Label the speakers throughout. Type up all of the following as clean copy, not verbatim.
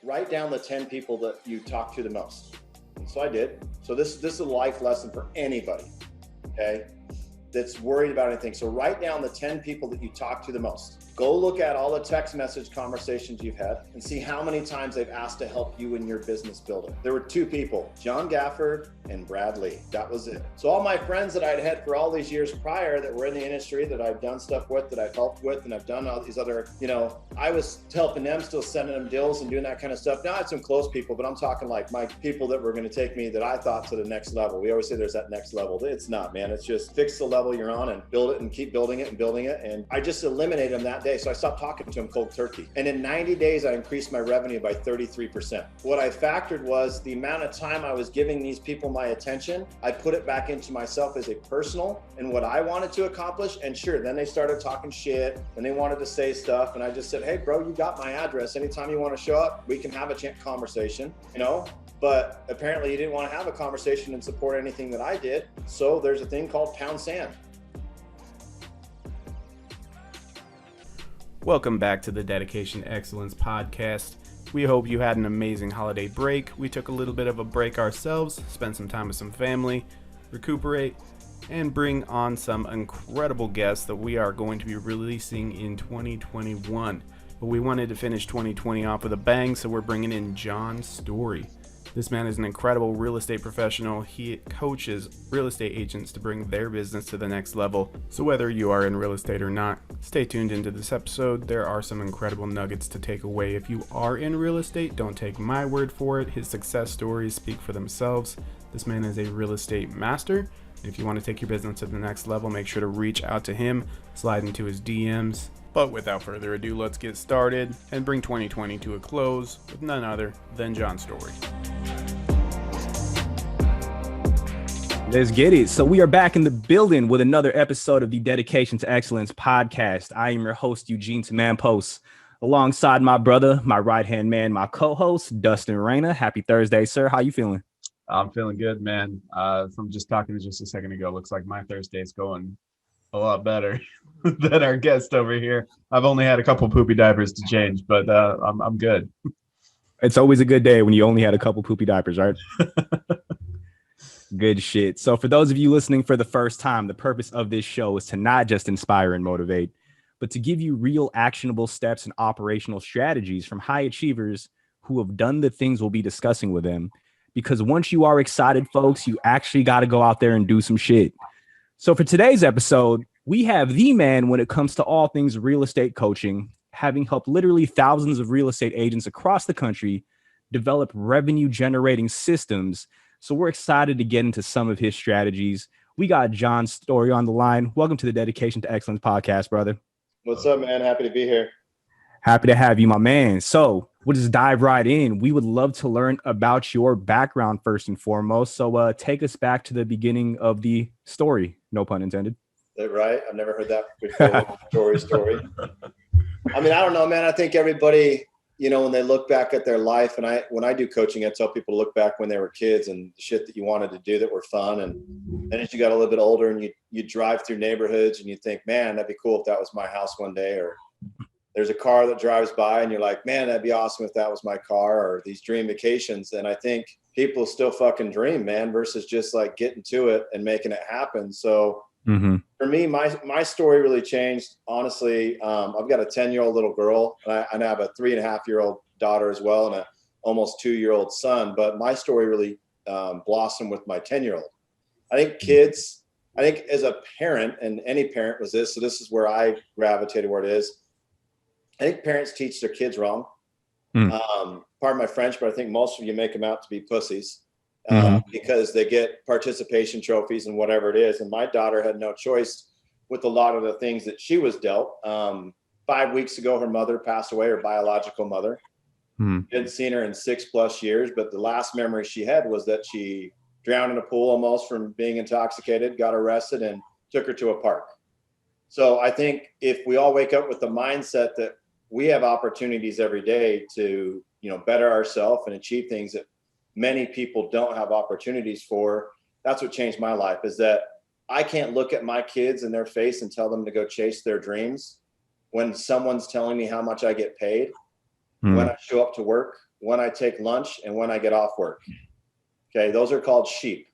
Speaker 1: write down the 10 people that you talk to the most. So I did. So this is a life lesson for anybody, okay, that's worried about anything. So write down the 10 people that you talk to the most. Go look at all the text message conversations you've had and see how many times they've asked to help you in your business building. There were 2 people, John Gafford and Brad Lee. That was it. So all my friends that I'd had for all these years prior that were in the industry that I've done stuff with, that I've helped with, and I've done all these other, I was helping them, still sending them deals and doing that kind of stuff. Now I had some close people, but I'm talking like my people that were going to take me that I thought to the next level. We always say there's that next level. It's not, man. It's just fix the level you're on and build it and keep building it and building it. And I just eliminated them that day. So I stopped talking to them cold turkey. And in 90 days, I increased my revenue by 33%. What I factored was the amount of time I was giving these people my attention. I put it back into myself as a personal and what I wanted to accomplish. And sure, then they started talking shit and they wanted to say stuff. And I just said, hey, bro, you got my address. Anytime you want to show up, we can have a conversation, But apparently you didn't want to have a conversation and support anything that I did. So there's a thing called pound sand.
Speaker 2: Welcome back to the Dedication to Excellence podcast. We hope you had an amazing holiday break. We took a little bit of a break ourselves, spent some time with some family, recuperate, and bring on some incredible guests that we are going to be releasing in 2021. But we wanted to finish 2020 off with a bang, so we're bringing in Jon Storey. This man is an incredible real estate professional. He coaches real estate agents to bring their business to the next level. So whether you are in real estate or not, stay tuned into this episode. There are some incredible nuggets to take away. If you are in real estate, don't take my word for it. His success stories speak for themselves. This man is a real estate master. If you want to take your business to the next level, make sure to reach out to him, slide into his DMs. But without further ado, let's get started and bring 2020 to a close with none other than Jon Storey.
Speaker 3: Let's get it. So we are back in the building with another episode of the Dedication to Excellence podcast. I am your host, Eugene Tamampos, alongside my brother, my right-hand man, my co-host, Dustin Reyna. Happy Thursday, sir. How you feeling?
Speaker 4: I'm feeling good, man. From just talking to just a second ago, looks like my Thursday's going a lot better than our guest over here. I've only had a couple poopy diapers to change, but I'm good.
Speaker 3: It's always a good day when you only had a couple poopy diapers, right? Good shit. So for those of you listening for the first time, the purpose of this show is to not just inspire and motivate, but to give you real actionable steps and operational strategies from high achievers who have done the things we'll be discussing with them. Because once you are excited, folks, you actually got to go out there and do some shit. So for today's episode, we have the man when it comes to all things real estate coaching, having helped literally thousands of real estate agents across the country develop revenue generating systems. So we're excited to get into some of his strategies. We got Jon Storey on the line. Welcome to the Dedication to Excellence podcast, brother.
Speaker 1: What's up, man? Happy to be here.
Speaker 3: Happy to have you, my man. So we'll just dive right in. We would love to learn about your background first and foremost. So take us back to the beginning of the story. No pun intended.
Speaker 1: Is that right? I've never heard that before. Story. I mean, I don't know, man. I think everybody, when they look back at their life, and when I do coaching, I tell people to look back when they were kids and the shit that you wanted to do that were fun. And then as you got a little bit older and you drive through neighborhoods and you think, man, that'd be cool if that was my house one day. Or there's a car that drives by and you're like, man, that'd be awesome if that was my car, or these dream vacations. And I think people still fucking dream, man, versus just like getting to it and making it happen. So for me, my story really changed. Honestly, I've got a 10-year-old little girl, and I have a 3.5-year-old daughter as well, and a almost 2-year-old son. But my story really blossomed with my 10-year-old. I think as a parent, and any parent was this, so this is where I gravitated where it is. I think parents teach their kids wrong. Pardon my French, but I think most of you make them out to be pussies. Because they get participation trophies and whatever it is. And my daughter had no choice with a lot of the things that she was dealt. 5 weeks ago, her mother passed away, her biological mother. Hadn't seen her in 6+ years, but the last memory she had was that she drowned in a pool almost from being intoxicated, got arrested, and took her to a park. So I think if we all wake up with the mindset that we have opportunities every day to, better ourselves and achieve things that many people don't have opportunities for. That's what changed my life, is that I can't look at my kids in their face and tell them to go chase their dreams when someone's telling me how much I get paid when I show up to work, when I take lunch, and when I get off work. Okay. Those are called sheep.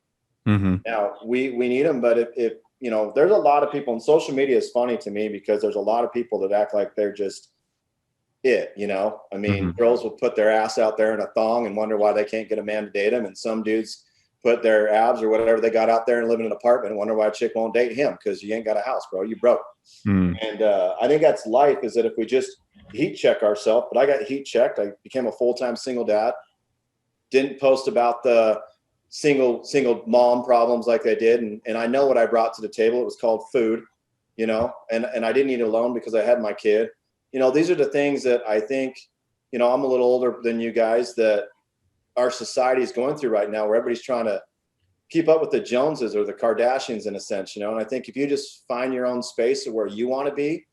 Speaker 3: Mm-hmm.
Speaker 1: Now we need them, but if you know, there's a lot of people, and social media is funny to me because there's a lot of people that act like they're just it, you know. I mean, girls will put their ass out there in a thong and wonder why they can't get a man to date them, and some dudes put their abs or whatever they got out there and live in an apartment and wonder why a chick won't date him, because you ain't got a house, bro. You broke. And I think that's life, is that if we just heat check ourselves. But I got heat checked. I became a full-time single dad. Didn't post about the single mom problems like I did, and I know what I brought to the table. It was called food, you know, and I didn't eat alone because I had my kid. You know, these are the things that I think, you know, I'm a little older than you guys, that our society is going through right now, where everybody's trying to keep up with the Joneses or the Kardashians in a sense, you know. And I think if you just find your own space of where you want to be,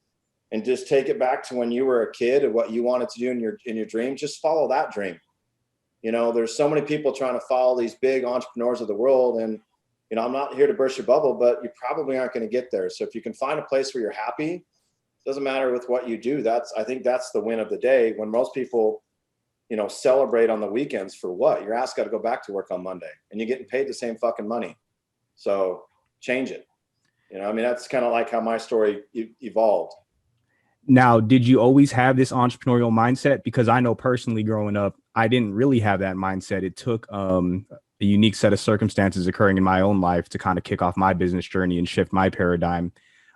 Speaker 1: and just take it back to when you were a kid and what you wanted to do in your dream, just follow that dream. You know, there's so many people trying to follow these big entrepreneurs of the world. And, you know, I'm not here to burst your bubble, but you probably aren't going to get there. So if you can find a place where you're happy, doesn't matter with what you do. I think that's the win of the day. When most people, you know, celebrate on the weekends for what? Your ass got to go back to work on Monday, and you're getting paid the same fucking money. So change it. You know, I mean, that's kind of like how my story evolved.
Speaker 3: Now, did you always have this entrepreneurial mindset? Because I know personally growing up, I didn't really have that mindset. It took a unique set of circumstances occurring in my own life to kind of kick off my business journey and shift my paradigm.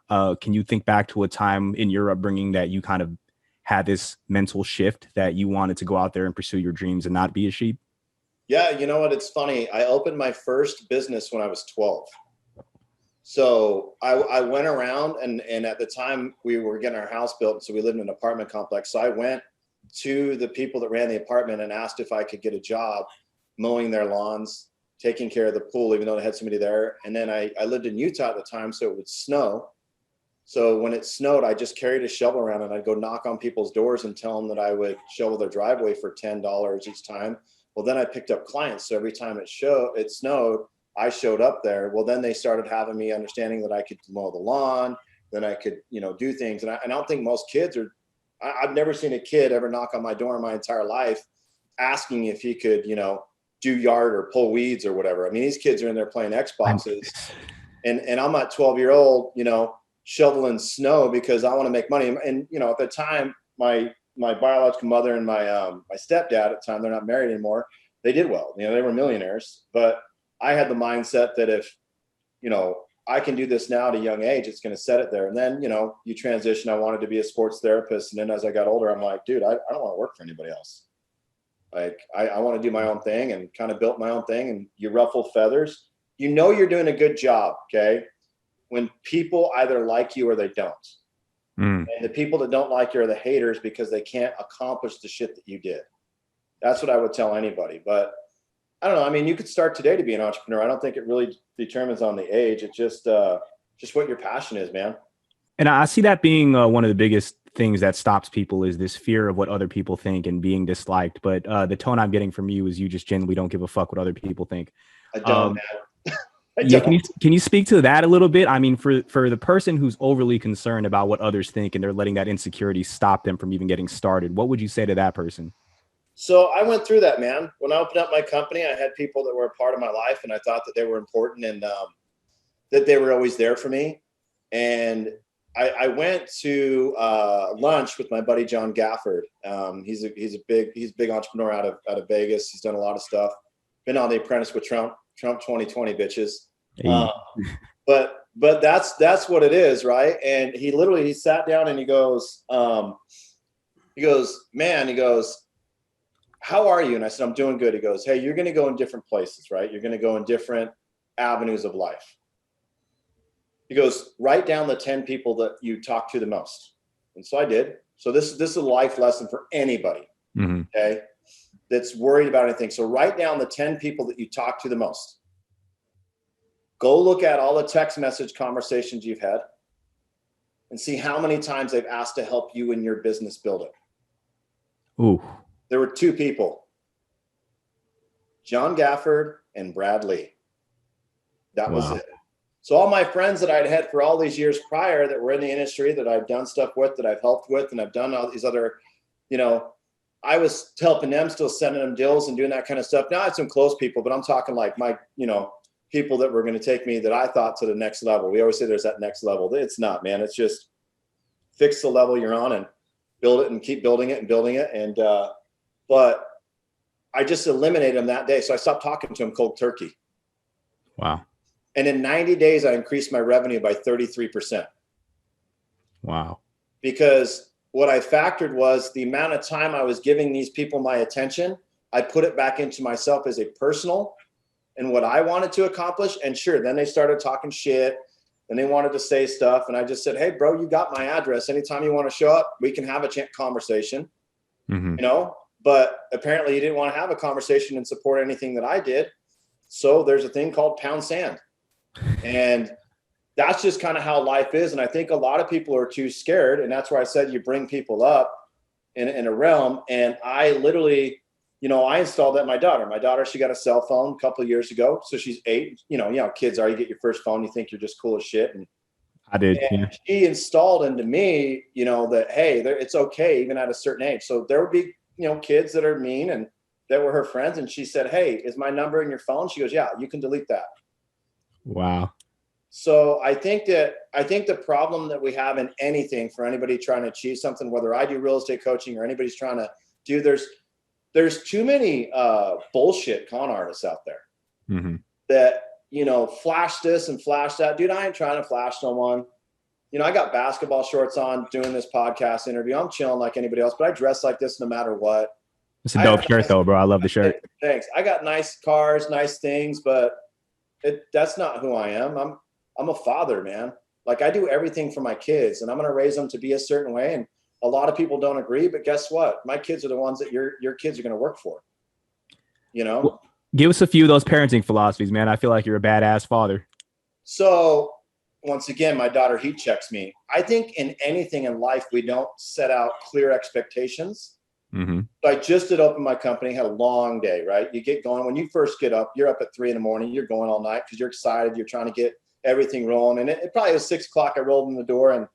Speaker 3: Can you think back to a time in your upbringing that you kind of had this mental shift that you wanted to go out there and pursue your dreams and not be a sheep?
Speaker 1: Yeah, you know what? It's funny. I opened my first business when I was 12. So I went around, and at the time we were getting our house built. So we lived in an apartment complex. So I went to the people that ran the apartment and asked if I could get a job mowing their lawns, taking care of the pool, even though they had somebody there. And then I lived in Utah at the time, so it would snow. So when it snowed, I just carried a shovel around, and I'd go knock on people's doors and tell them that I would shovel their driveway for $10 each time. Well, then I picked up clients. So every time it snowed, I showed up there. Well, then they started having me understanding that I could mow the lawn, then I could, you know, do things. And I don't think most kids are, I've never seen a kid ever knock on my door in my entire life asking if he could, you know, do yard or pull weeds or whatever. I mean, these kids are in there playing Xboxes, and I'm that 12-year-old, you know, shoveling snow because I want to make money. And, you know, at the time, my biological mother and my stepdad at the time, they're not married anymore. They did well, you know, they were millionaires, but I had the mindset that if, you know, I can do this now at a young age, it's going to set it there. And then, you know, you transition. I wanted to be a sports therapist. And then as I got older, I'm like, dude, I don't want to work for anybody else. Like, I want to do my own thing, and kind of built my own thing. And you ruffle feathers, you know, you're doing a good job. Okay. When people either like you or they don't. And the people that don't like you are the haters because they can't accomplish the shit that you did. That's what I would tell anybody. But I don't know. I mean, you could start today to be an entrepreneur. I don't think it really determines on the age. It's just what your passion is, man.
Speaker 3: And I see that being one of the biggest things that stops people is this fear of what other people think and being disliked. But the tone I'm getting from you is you just genuinely don't give a fuck what other people think.
Speaker 1: I don't, man.
Speaker 3: Yeah, can you speak to that a little bit? I mean, for the person who's overly concerned about what others think and they're letting that insecurity stop them from even getting started, what would you say to that person?
Speaker 1: So I went through that, man. When I opened up my company, I had people that were a part of my life, and I thought that they were important, and that they were always there for me. And I went to lunch with my buddy John Gafford. He's a big entrepreneur out of Vegas. He's done a lot of stuff. Been on The Apprentice with Trump 2020, bitches.
Speaker 3: Hey.
Speaker 1: But that's what it is, right? And he sat down and he goes, man, how are you? And I said, I'm doing good. He goes, hey, you're going to go in different places, right? You're going to go in different avenues of life. He goes, write down the 10 people that you talk to the most. And so I did. So this is a life lesson for anybody, okay, that's worried about anything. So write down the 10 people that you talk to the most. Go look at all the text message conversations you've had and see how many times they've asked to help you in your business build it.
Speaker 3: Ooh.
Speaker 1: There were 2 people, John Gafford and Brad Lee. That was it. So all my friends that I'd had for all these years prior that were in the industry that I've done stuff with, that I've helped with, and I've done all these other, you know, I was helping them, still sending them deals and doing that kind of stuff. Now I had some close people, but I'm talking like my, people that were going to take me that I thought to the next level. We always say there's that next level. It's not, man. It's just fix the level you're on and build it and keep building it and building it. And, but I just eliminated them that day. So I stopped talking to them cold turkey.
Speaker 3: Wow.
Speaker 1: And in 90 days, I increased my revenue by 33%.
Speaker 3: Wow.
Speaker 1: Because what I factored was the amount of time I was giving these people my attention. I put it back into myself as a personal and what I wanted to accomplish. And sure, then they started talking shit and they wanted to say stuff. And I just said, hey, bro, you got my address. Anytime you want to show up, we can have a conversation, but apparently you didn't want to have a conversation and support anything that I did. So there's a thing called pound sand. And that's just kind of how life is. And I think a lot of people are too scared. And that's why I said you bring people up in a realm. And I literally, I installed that in my daughter. My daughter, she got a cell phone a couple of years ago. So she's 8. Kids are, you get your first phone, you think you're just cool as shit. And
Speaker 3: I did.
Speaker 1: And she installed into me, that, hey, it's okay, even at a certain age. So there would be, kids that are mean and that were her friends. And she said, hey, is my number in your phone? She goes, yeah, you can delete that.
Speaker 3: Wow.
Speaker 1: So I think the problem that we have in anything for anybody trying to achieve something, whether I do real estate coaching or anybody's trying to do, there's too many bullshit con artists out there that, flash this and flash that. Dude, I ain't trying to flash someone. I got basketball shorts on doing this podcast interview. I'm chilling like anybody else, but I dress like this no matter what.
Speaker 3: It's a dope shirt though, bro. I love the shirt.
Speaker 1: Thanks. I got nice cars, nice things, but that's not who I am. I'm a father, man. Like I do everything for my kids and I'm going to raise them to be a certain way. And a lot of people don't agree, but guess what? My kids are the ones that your kids are going to work for,
Speaker 3: Well, give us a few of those parenting philosophies, man. I feel like you're a badass father.
Speaker 1: So once again, my daughter heat checks me. I think in anything in life, we don't set out clear expectations. So I just did open my company, had a long day, right? You get going. When you first get up, you're up at 3 a.m. You're going all night because you're excited. You're trying to get everything rolling. And it probably was 6 o'clock. I rolled in the door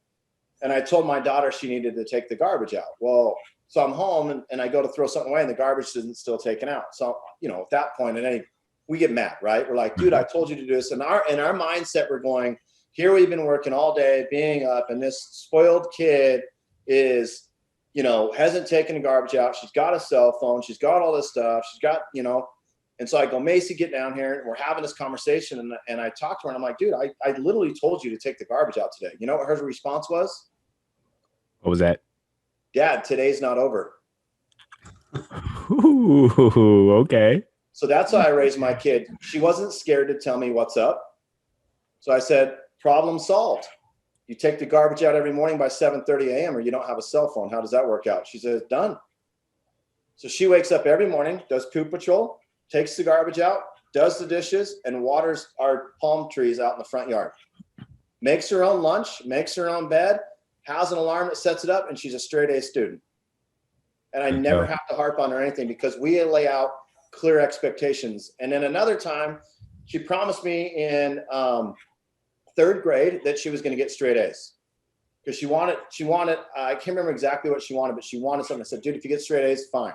Speaker 1: and I told my daughter she needed to take the garbage out. Well, so I'm home and I go to throw something away and the garbage isn't still taken out. So, at that point, we get mad, right? We're like, dude, I told you to do this. And in our mindset, we're going, here we've been working all day, being up, and this spoiled kid is, hasn't taken the garbage out. She's got a cell phone. She's got all this stuff. She's got, and so I go, Macy, get down here. And we're having this conversation. And I talked to her and I'm like, dude, I literally told you to take the garbage out today. You know what her response was?
Speaker 3: What was that?
Speaker 1: Dad, today's not over.
Speaker 3: Ooh, okay.
Speaker 1: So that's how I raised my kid. She wasn't scared to tell me what's up. So I said, problem solved. You take the garbage out every morning by 7:30 a.m. or you don't have a cell phone. How does that work out? She says, done. So she wakes up every morning, does poop patrol, takes the garbage out, does the dishes, and waters our palm trees out in the front yard. Makes her own lunch, makes her own bed, has an alarm that sets it up, and she's a straight A student. And I never have to harp on her anything because we lay out clear expectations. And then another time, she promised me in 3rd grade that she was going to get straight A's because she wanted, I can't remember exactly what she wanted, but she wanted something. I said, dude, if you get straight A's, fine.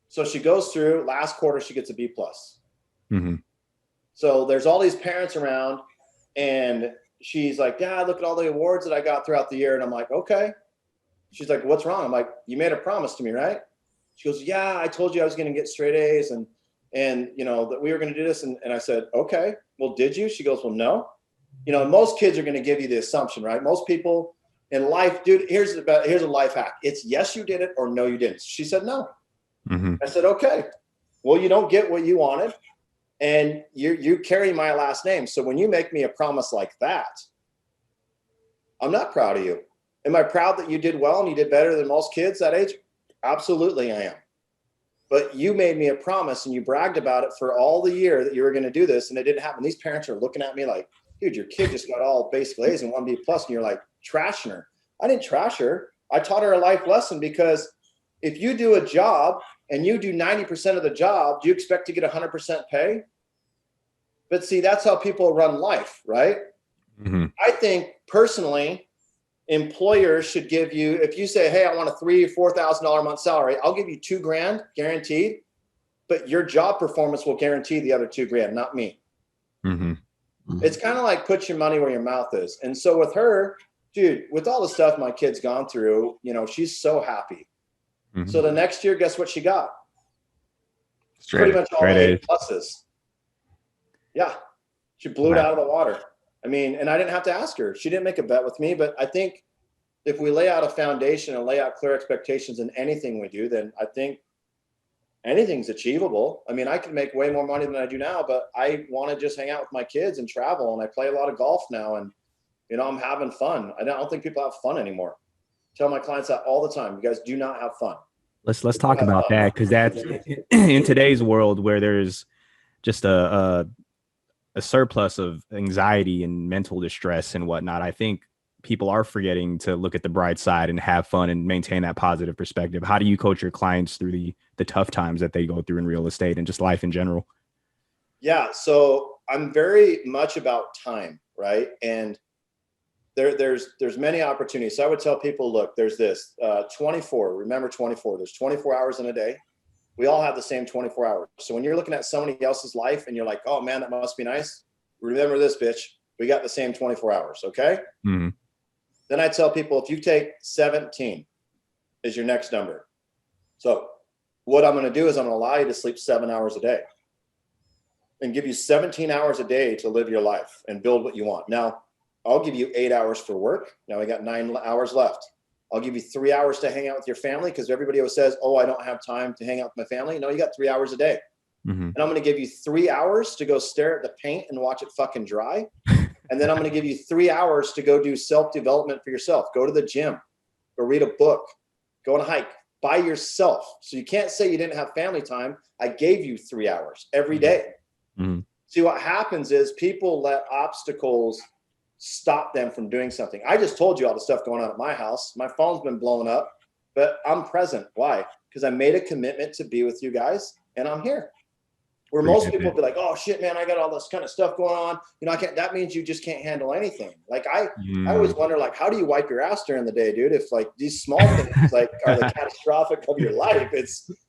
Speaker 1: So she goes through last quarter, she gets a B+. So there's all these parents around and she's like, Dad, look at all the awards that I got throughout the year. And I'm like, okay. She's like, what's wrong? I'm like, you made a promise to me, right? She goes, yeah, I told you I was going to get straight A's and that we were going to do this. And I said, okay, well, did you? She goes, well, no. Most kids are going to give you the assumption, right? Most people in life, dude, here's a life hack. It's yes, you did it or no, you didn't. She said, no. I said, okay, well, you don't get what you wanted and you carry my last name. So when you make me a promise like that, I'm not proud of you. Am I proud that you did well and you did better than most kids that age? Absolutely, I am. But you made me a promise and you bragged about it for all the year that you were going to do this and it didn't happen. These parents are looking at me like, dude, your kid just got all basically A's and 1 B+, and you're like trashing her. I didn't trash her. I taught her a life lesson because if you do a job and you do 90% of the job, do you expect to get 100% pay? But see, that's how people run life, right? I think personally, employers should give you, if you say, hey, I want a $3,000 or $4,000 a month salary, I'll give you $2,000 guaranteed, but your job performance will guarantee the other $2,000, not me.
Speaker 3: Mm-hmm.
Speaker 1: It's kind of like put your money where your mouth is. And so with her, dude, with all the stuff my kid's gone through, you know, she's so happy. Mm-hmm. So the next year, guess what she got? Pretty much all A pluses. Yeah. She blew it out of the water. I mean, and I didn't have to ask her. She didn't make a bet with me, but I think if we lay out a foundation and lay out clear expectations in anything we do, then I think anything's achievable. I mean, I can make way more money than I do now, but I want to just hang out with my kids and travel. And I play a lot of golf now, and, you know, I'm having fun. I don't think people have fun anymore. I tell my clients that all the time. You guys do not have fun.
Speaker 3: Let's talk about that, because that's in today's world where there's just a surplus of anxiety and mental distress and whatnot. I think people are forgetting to look at the bright side and have fun and maintain that positive perspective. How do you coach your clients through the tough times that they go through in real estate and just life in general?
Speaker 1: Yeah. So I'm very much about time, right? And there's many opportunities. So I would tell people, look, there's this 24, remember 24, there's 24 hours in a day. We all have the same 24 hours. So when you're looking at somebody else's life and you're like, oh man, that must be nice. Remember this, bitch, we got the same 24 hours. Okay.
Speaker 3: Mm-hmm.
Speaker 1: Then I tell people, if you take 17 is your next number. So what I'm going to do is I'm going to allow you to sleep 7 hours a day and give you 17 hours a day to live your life and build what you want. Now, I'll give you 8 hours for work. Now we got 9 hours left. I'll give you 3 hours to hang out with your family, because everybody always says, oh, I don't have time to hang out with my family. No, you got 3 hours a day. Mm-hmm. And I'm going to give you 3 hours to go stare at the paint and watch it fucking dry. And then I'm going to give you 3 hours to go do self-development for yourself. Go to the gym, go read a book, go on a hike by yourself. So you can't say you didn't have family time. I gave you 3 hours every day. Mm-hmm. See, what happens is people let obstacles stop them from doing something. I just told you all the stuff going on at my house. My phone's been blowing up, but I'm present. Why? Because I made a commitment to be with you guys, and I'm here. Where most people be like, oh shit, man, I got all this kind of stuff going on. You know, I can't, that means you just can't handle anything. Like I always wonder, like, how do you wipe your ass during the day, dude? If like these small things like are the catastrophic of your life,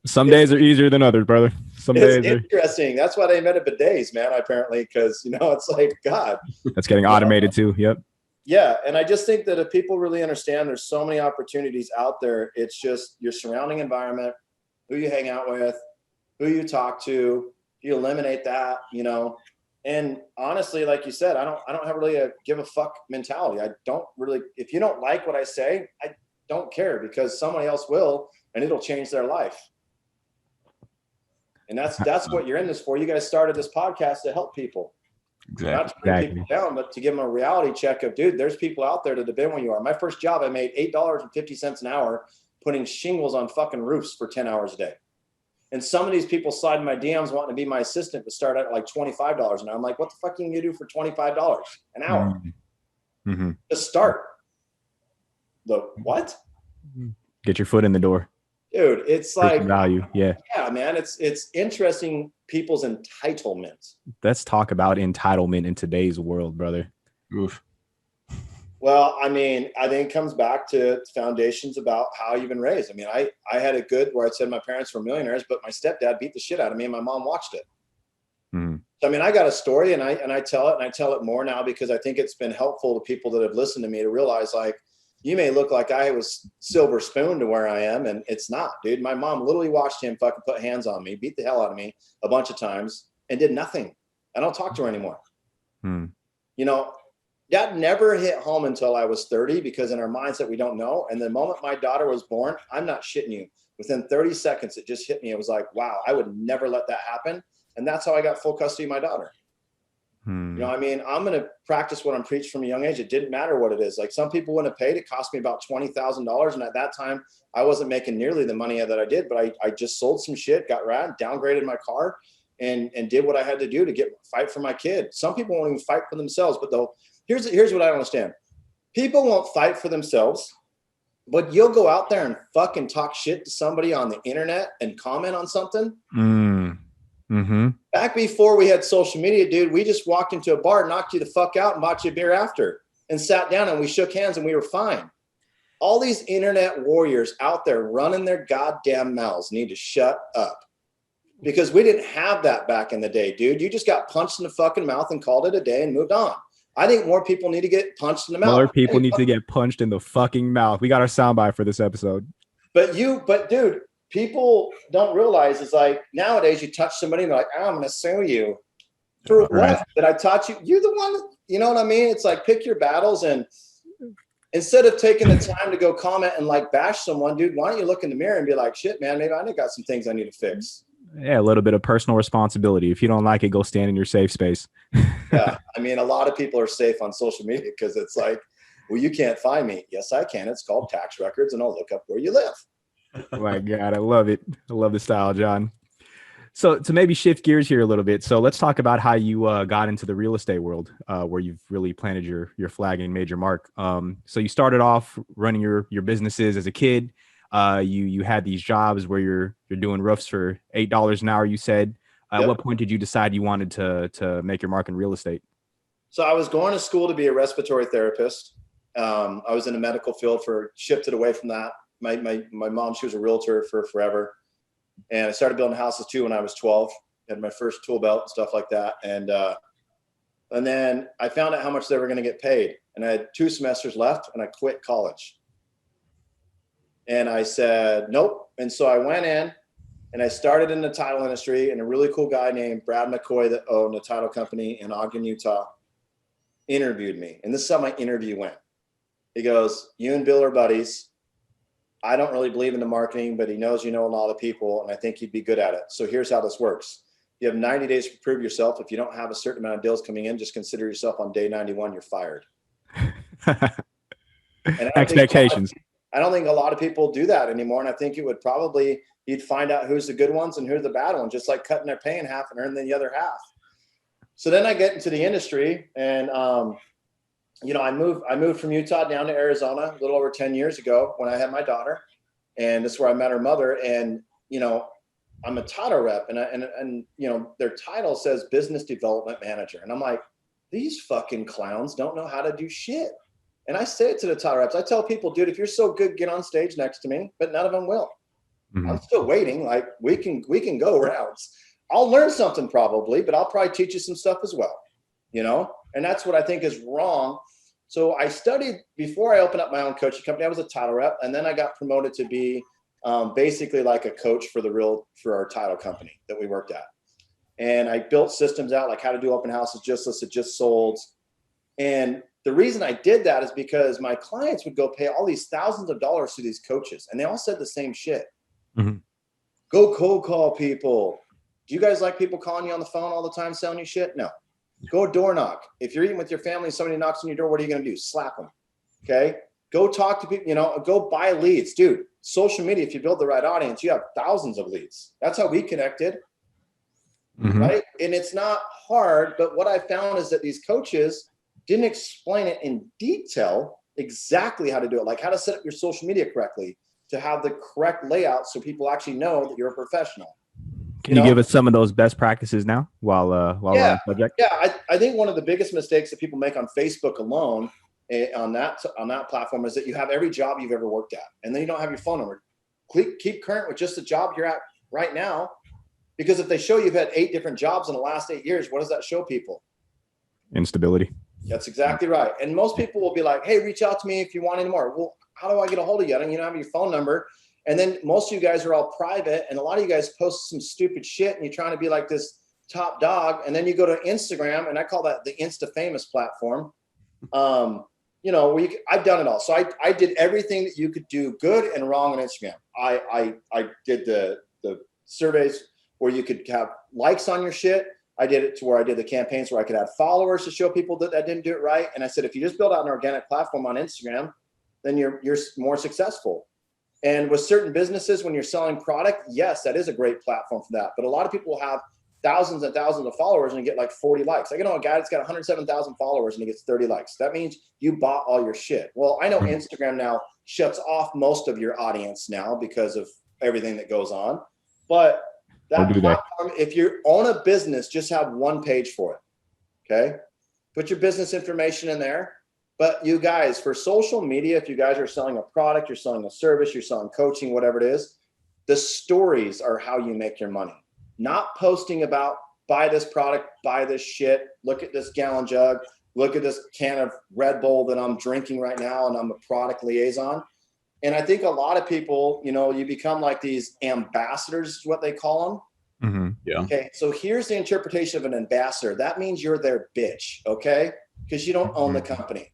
Speaker 3: some days are easier than others, brother. Some days are
Speaker 1: interesting. That's why they invented bidets, man, apparently, because, you know, it's like, God.
Speaker 3: That's getting automated too. Yep.
Speaker 1: Yeah. And I just think that if people really understand there's so many opportunities out there, it's just your surrounding environment, who you hang out with, who you talk to. You eliminate that, you know, and honestly, like you said, I don't have really a give a fuck mentality. I don't really, if you don't like what I say, I don't care, because somebody else will, and it'll change their life. And that's what you're in this for. You guys started this podcast to help people.
Speaker 3: Exactly.
Speaker 1: Not to bring people down, but to give them a reality check of, dude, there's people out there that have been where you are. My first job, I made $8.50 an hour putting shingles on fucking roofs for 10 hours a day. And some of these people slide in my DMs wanting to be my assistant to start at like $25 an hour. I'm like, what the fuck can you do for $25 an hour? Mm-hmm. To start. The what?
Speaker 3: Get your foot in the door.
Speaker 1: Dude, it's like
Speaker 3: value. Yeah.
Speaker 1: Yeah, man. It's interesting, people's entitlement.
Speaker 3: Let's talk about entitlement in today's world, brother.
Speaker 4: Oof.
Speaker 1: Well, I mean, I think it comes back to foundations about how you've been raised. I mean, I had it good where I said my parents were millionaires, but my stepdad beat the shit out of me and my mom watched it. Mm-hmm. So, I mean, I got a story and I tell it, and I tell it more now because I think it's been helpful to people that have listened to me to realize, like, you may look like I was silver spoon to where I am, and it's not, dude. My mom literally watched him fucking put hands on me, beat the hell out of me a bunch of times, and did nothing. I don't talk to her anymore. You know, that never hit home until I was 30, because in our mindset, we don't know. And the moment my daughter was born, I'm not shitting you, within 30 seconds, it just hit me. It was like, wow, I would never let that happen. And that's how I got full custody of my daughter. You know, I mean, I'm going to practice what I'm preaching from a young age. It didn't matter what it is. Like, some people wouldn't have paid. It cost me about $20,000. And at that time, I wasn't making nearly the money that I did, but I just sold some shit, got rad, downgraded my car, and did what I had to do to fight for my kid. Some people won't even fight for themselves, but here's what I don't understand. People won't fight for themselves, but you'll go out there and fucking talk shit to somebody on the internet and comment on something. Mm-hmm. Back before we had social media, dude, we just walked into a bar, knocked you the fuck out, and bought you a beer after. and sat down and we shook hands and we were fine. All these internet warriors out there running their goddamn mouths need to shut up, because we didn't have that back in the day, dude. You just got punched in the fucking mouth and called it a day and moved on. I think more people need to get punched in the mouth.
Speaker 3: More people need to get punched in the fucking mouth. We got our soundbite for this episode.
Speaker 1: But dude, people don't realize it's like nowadays you touch somebody and they're like, oh, I'm going to sue you. For what?
Speaker 3: Right.
Speaker 1: That I taught you? You're the one, you know what I mean? It's like, pick your battles, and instead of taking the time to go comment and like bash someone, dude, why don't you look in the mirror and be like, shit, man, maybe I got some things I need to fix.
Speaker 3: Yeah, a little bit of personal responsibility. If you don't like it, go stand in your safe space.
Speaker 1: Yeah. I mean, a lot of people are safe on social media because it's like, well, you can't find me. Yes, I can. It's called tax records, and I'll look up where you live.
Speaker 3: Oh my God, I love it. I love the style, John. So to maybe shift gears here a little bit. So let's talk about how you got into the real estate world, where you've really planted your flag and made your mark. So you started off running your businesses as a kid. You had these jobs where you're doing roofs for $8 an hour, you said. At what point did you decide you wanted to make your mark in real estate?
Speaker 1: So I was going to school to be a respiratory therapist. I was in the medical field, shifted away from that. My mom, she was a realtor for forever. And I started building houses too when I was 12. Had my first tool belt and stuff like that. And then I found out how much they were going to get paid. And I had 2 semesters left, and I quit college. And I said, nope. And so I went in and I started in the title industry, and a really cool guy named Brad McCoy that owned a title company in Ogden, Utah, interviewed me. And this is how my interview went. He goes, you and Bill are buddies. I don't really believe in the marketing, but he knows you know a lot of people, and I think you'd be good at it. So here's how this works. You have 90 days to prove yourself. If you don't have a certain amount of deals coming in, just consider yourself on day 91, you're fired. And
Speaker 3: Expectations.
Speaker 1: I don't think a lot of people do that anymore. And I think it would probably, you'd find out who's the good ones and who's the bad ones, just like cutting their pay in half and earning the other half. So then I get into the industry, and I moved from Utah down to Arizona a little over 10 years ago when I had my daughter, and this is where I met her mother. And, I'm a title rep, and their title says business development manager. And I'm like, these fucking clowns don't know how to do shit. And I say it to the title reps. I tell people, dude, if you're so good, get on stage next to me, but none of them will. Mm-hmm. I'm still waiting. Like we can go rounds. I'll learn something probably, but I'll probably teach you some stuff as well, and that's what I think is wrong. So I studied before I opened up my own coaching company. I was a title rep, and then I got promoted to be basically like a coach for our title company that we worked at. And I built systems out, like how to do open houses, just listed, just sold. And the reason I did that is because my clients would go pay all these thousands of dollars to these coaches, and they all said the same shit. Mm-hmm. Go cold call people. Do you guys like people calling you on the phone all the time selling you shit? No. Go door knock. If you're eating with your family and somebody knocks on your door, what are you going to do? Slap them. Okay. Go talk to people, go buy leads. Dude, social media, if you build the right audience, you have thousands of leads. That's how we connected. Mm-hmm. Right. And it's not hard, but what I found is that these coaches didn't explain it in detail exactly how to do it, like how to set up your social media correctly, to have the correct layout so people actually know that you're a professional.
Speaker 3: Can you give us some of those best practices now while we're on the subject?
Speaker 1: Yeah, I think one of the biggest mistakes that people make on Facebook alone on that platform is that you have every job you've ever worked at, and then you don't have your phone number. Keep current with just the job you're at right now, because if they show you've had 8 different jobs in the last 8 years, what does that show people?
Speaker 3: Instability.
Speaker 1: That's exactly right. And most people will be like, hey, reach out to me if you want any more. Well, how do I get a hold of you? I don't have your phone number. And then most of you guys are all private, and a lot of you guys post some stupid shit, and you're trying to be like this top dog. And then you go to Instagram, and I call that the Insta famous platform. Where I've done it all. So I did everything that you could do good and wrong on Instagram. I did the surveys where you could have likes on your shit. I did it to where I did the campaigns where I could add followers to show people that I didn't do it right. And I said, if you just build out an organic platform on Instagram, then you're more successful. And with certain businesses, when you're selling product, yes, that is a great platform for that. But a lot of people will have thousands and thousands of followers and get like 40 likes. I know a guy that's got 107,000 followers and he gets 30 likes. That means you bought all your shit. Well, I know Instagram now shuts off most of your audience now because of everything that goes on. But that platform, if you own a business, just have one page for it. Okay. Put your business information in there, But you guys, for social media, if you guys are selling a product, you're selling a service, you're selling coaching, whatever it is, the stories are how you make your money. Not posting about buy this product, buy this shit, look at this gallon jug, look at this can of Red Bull that I'm drinking right now and I'm a product liaison. And I think a lot of people, you know, you become like these ambassadors is what they call them.
Speaker 3: Mm-hmm.
Speaker 4: Yeah.
Speaker 1: Okay, so here's the interpretation of an ambassador. That means you're their bitch, okay? Because you don't own the company.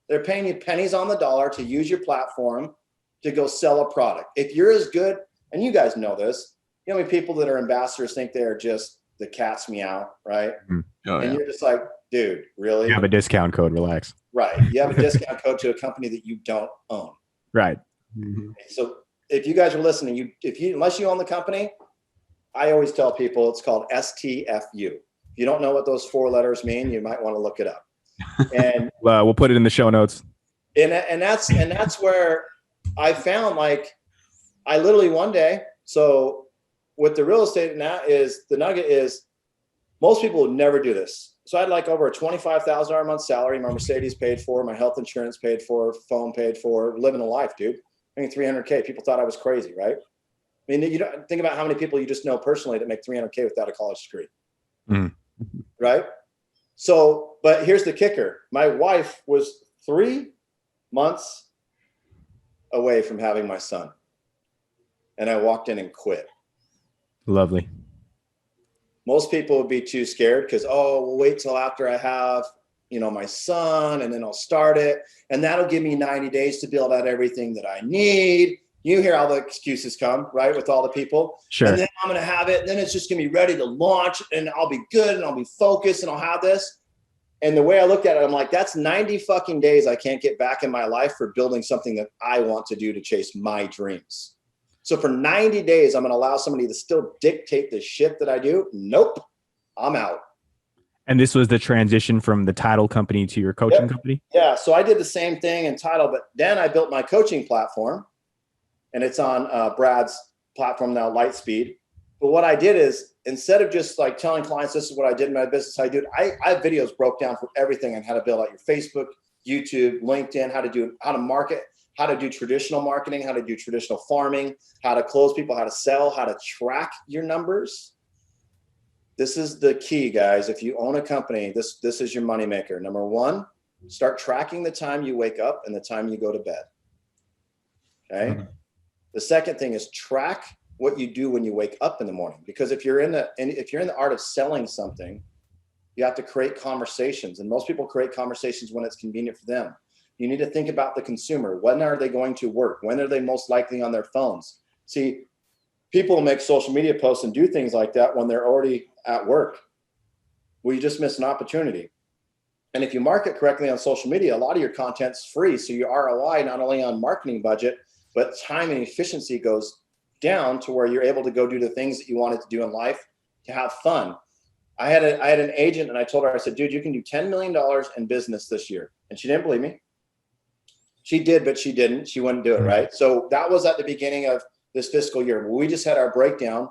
Speaker 1: They're paying you pennies on the dollar to use your platform to go sell a product. If you're as good, and you guys know this, you know how many people that are ambassadors think they're just the cat's meow, right?
Speaker 4: Oh,
Speaker 1: And
Speaker 4: yeah.
Speaker 1: you're just like, dude, really?
Speaker 3: You have a discount code. Relax.
Speaker 1: Right. You have a discount code to a company that you don't own.
Speaker 3: Right.
Speaker 4: Mhm.
Speaker 1: So if you guys are listening, unless you own the company, I always tell people it's called STFU. If you don't know what those 4 letters mean, you might want to look it up. And
Speaker 3: We'll put it in the show notes.
Speaker 1: and that's where I found, like, I literally one day, so with the real estate, and that is the nugget is most people would never do this. So I had like over a $25,000 a month salary. My Mercedes paid for, my health insurance paid for, phone paid for, living a life, dude. I mean, $300K. People thought I was crazy, right? I mean, you don't think about how many people you just know personally that make $300K without a college degree, right? So, but here's the kicker. My wife was 3 months away from having my son. And I walked in and quit.
Speaker 3: Lovely.
Speaker 1: Most people would be too scared because, oh, we'll wait till after I have, you know, my son, and then I'll start it. And that'll give me 90 days to build out everything that I need. You hear all the excuses come, right, with all the people.
Speaker 3: Sure.
Speaker 1: And then I'm going to have it. And then it's just going to be ready to launch, and I'll be good, and I'll be focused, and I'll have this. And the way I looked at it, I'm like, that's 90 fucking days I can't get back in my life for building something that I want to do to chase my dreams. So for 90 days, I'm going to allow somebody to still dictate the shit that I do? Nope. I'm out.
Speaker 3: And this was the transition from the title company to your coaching company?
Speaker 1: Yeah. So I did the same thing in title, but then I built my coaching platform, and it's on Brad's platform now, Lightspeed. But what I did is, instead of just like telling clients, this is what I did in my business, I have videos broke down for everything on how to build out your Facebook, YouTube, LinkedIn, how to market, how to do traditional marketing, how to do traditional farming, how to close people, how to sell, how to track your numbers. This is the key, guys. If you own a company, this is your moneymaker. Number 1, start tracking the time you wake up and the time you go to bed. Okay. Mm-hmm. The second thing is track what you do when you wake up in the morning, because if you're in the art of selling something, you have to create conversations, and most people create conversations when it's convenient for them. You need to think about the consumer. When are they going to work? When are they most likely on their phones? See, people make social media posts and do things like that when they're already at work. Well, you just miss an opportunity. And if you market correctly on social media, a lot of your content's free. So your ROI, not only on marketing budget, but time and efficiency goes down to where you're able to go do the things that you wanted to do in life, to have fun. I had an agent, and I told her, I said, dude, you can do $10 million in business this year. And she didn't believe me. She did, but she didn't. She wouldn't do it, right? So that was at the beginning of this fiscal year. We just had our breakdown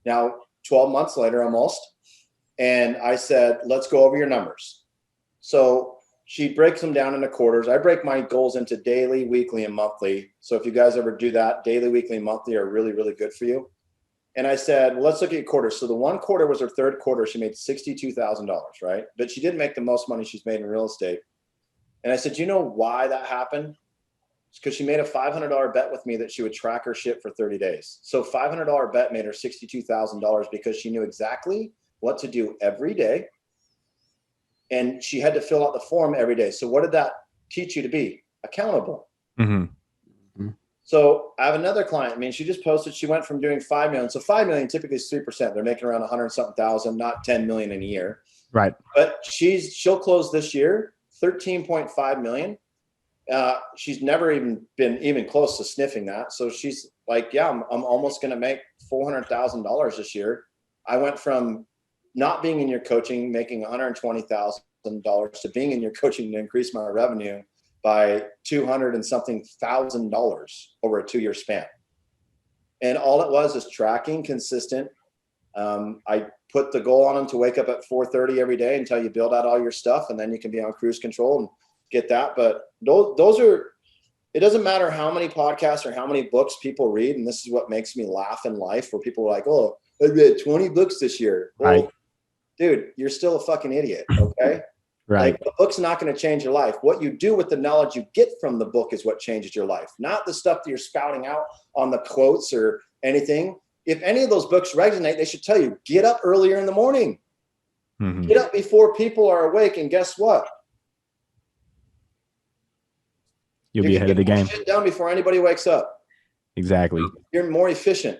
Speaker 1: now 12 months later almost. And I said, let's go over your numbers. So she breaks them down into quarters. I break my goals into daily, weekly, and monthly. So if you guys ever do that, daily, weekly, and monthly are really, really good for you. And I said, well, let's look at quarters. So the one quarter was her third quarter. She made $62,000, right? But she didn't make the most money she's made in real estate. And I said, you know why that happened? It's because she made a $500 bet with me that she would track her shit for 30 days. So $500 bet made her $62,000 because she knew exactly what to do every day. And she had to fill out the form every day. So what did that teach you to be? Accountable.
Speaker 3: Mm-hmm.
Speaker 1: So I have another client. I mean, she just posted, she went from doing 5 million. So 5 million typically is 3%. They're making around 100 something thousand, not 10 million in a year.
Speaker 3: Right.
Speaker 1: But she'll close this year 13.5 million. She's never even been close to sniffing that. So she's like, yeah, I'm almost going to make $400,000 this year. I went from not being in your coaching, making $120,000 to being in your coaching to increase my revenue by $200 and something thousand over a 2-year span. And all it was is tracking, consistent. I put the goal on them to wake up at 4:30 every day until you build out all your stuff, and then you can be on cruise control and get that. But those are, it doesn't matter how many podcasts or how many books people read. And this is what makes me laugh in life, where people are like, oh, I read 20 books this year. Well,
Speaker 3: Right.
Speaker 1: dude, you're still a fucking idiot. Okay.
Speaker 3: Right.
Speaker 1: Like, the book's not going to change your life. What you do with the knowledge you get from the book is what changes your life, not the stuff that you're spouting out on the quotes or anything. If any of those books resonate, they should tell you, get up earlier in the morning.
Speaker 3: Mhm.
Speaker 1: Get up before people are awake. And guess what?
Speaker 3: You'll be ahead of the
Speaker 1: Get more
Speaker 3: game.
Speaker 1: shit done before anybody wakes up.
Speaker 3: Exactly.
Speaker 1: You're more efficient.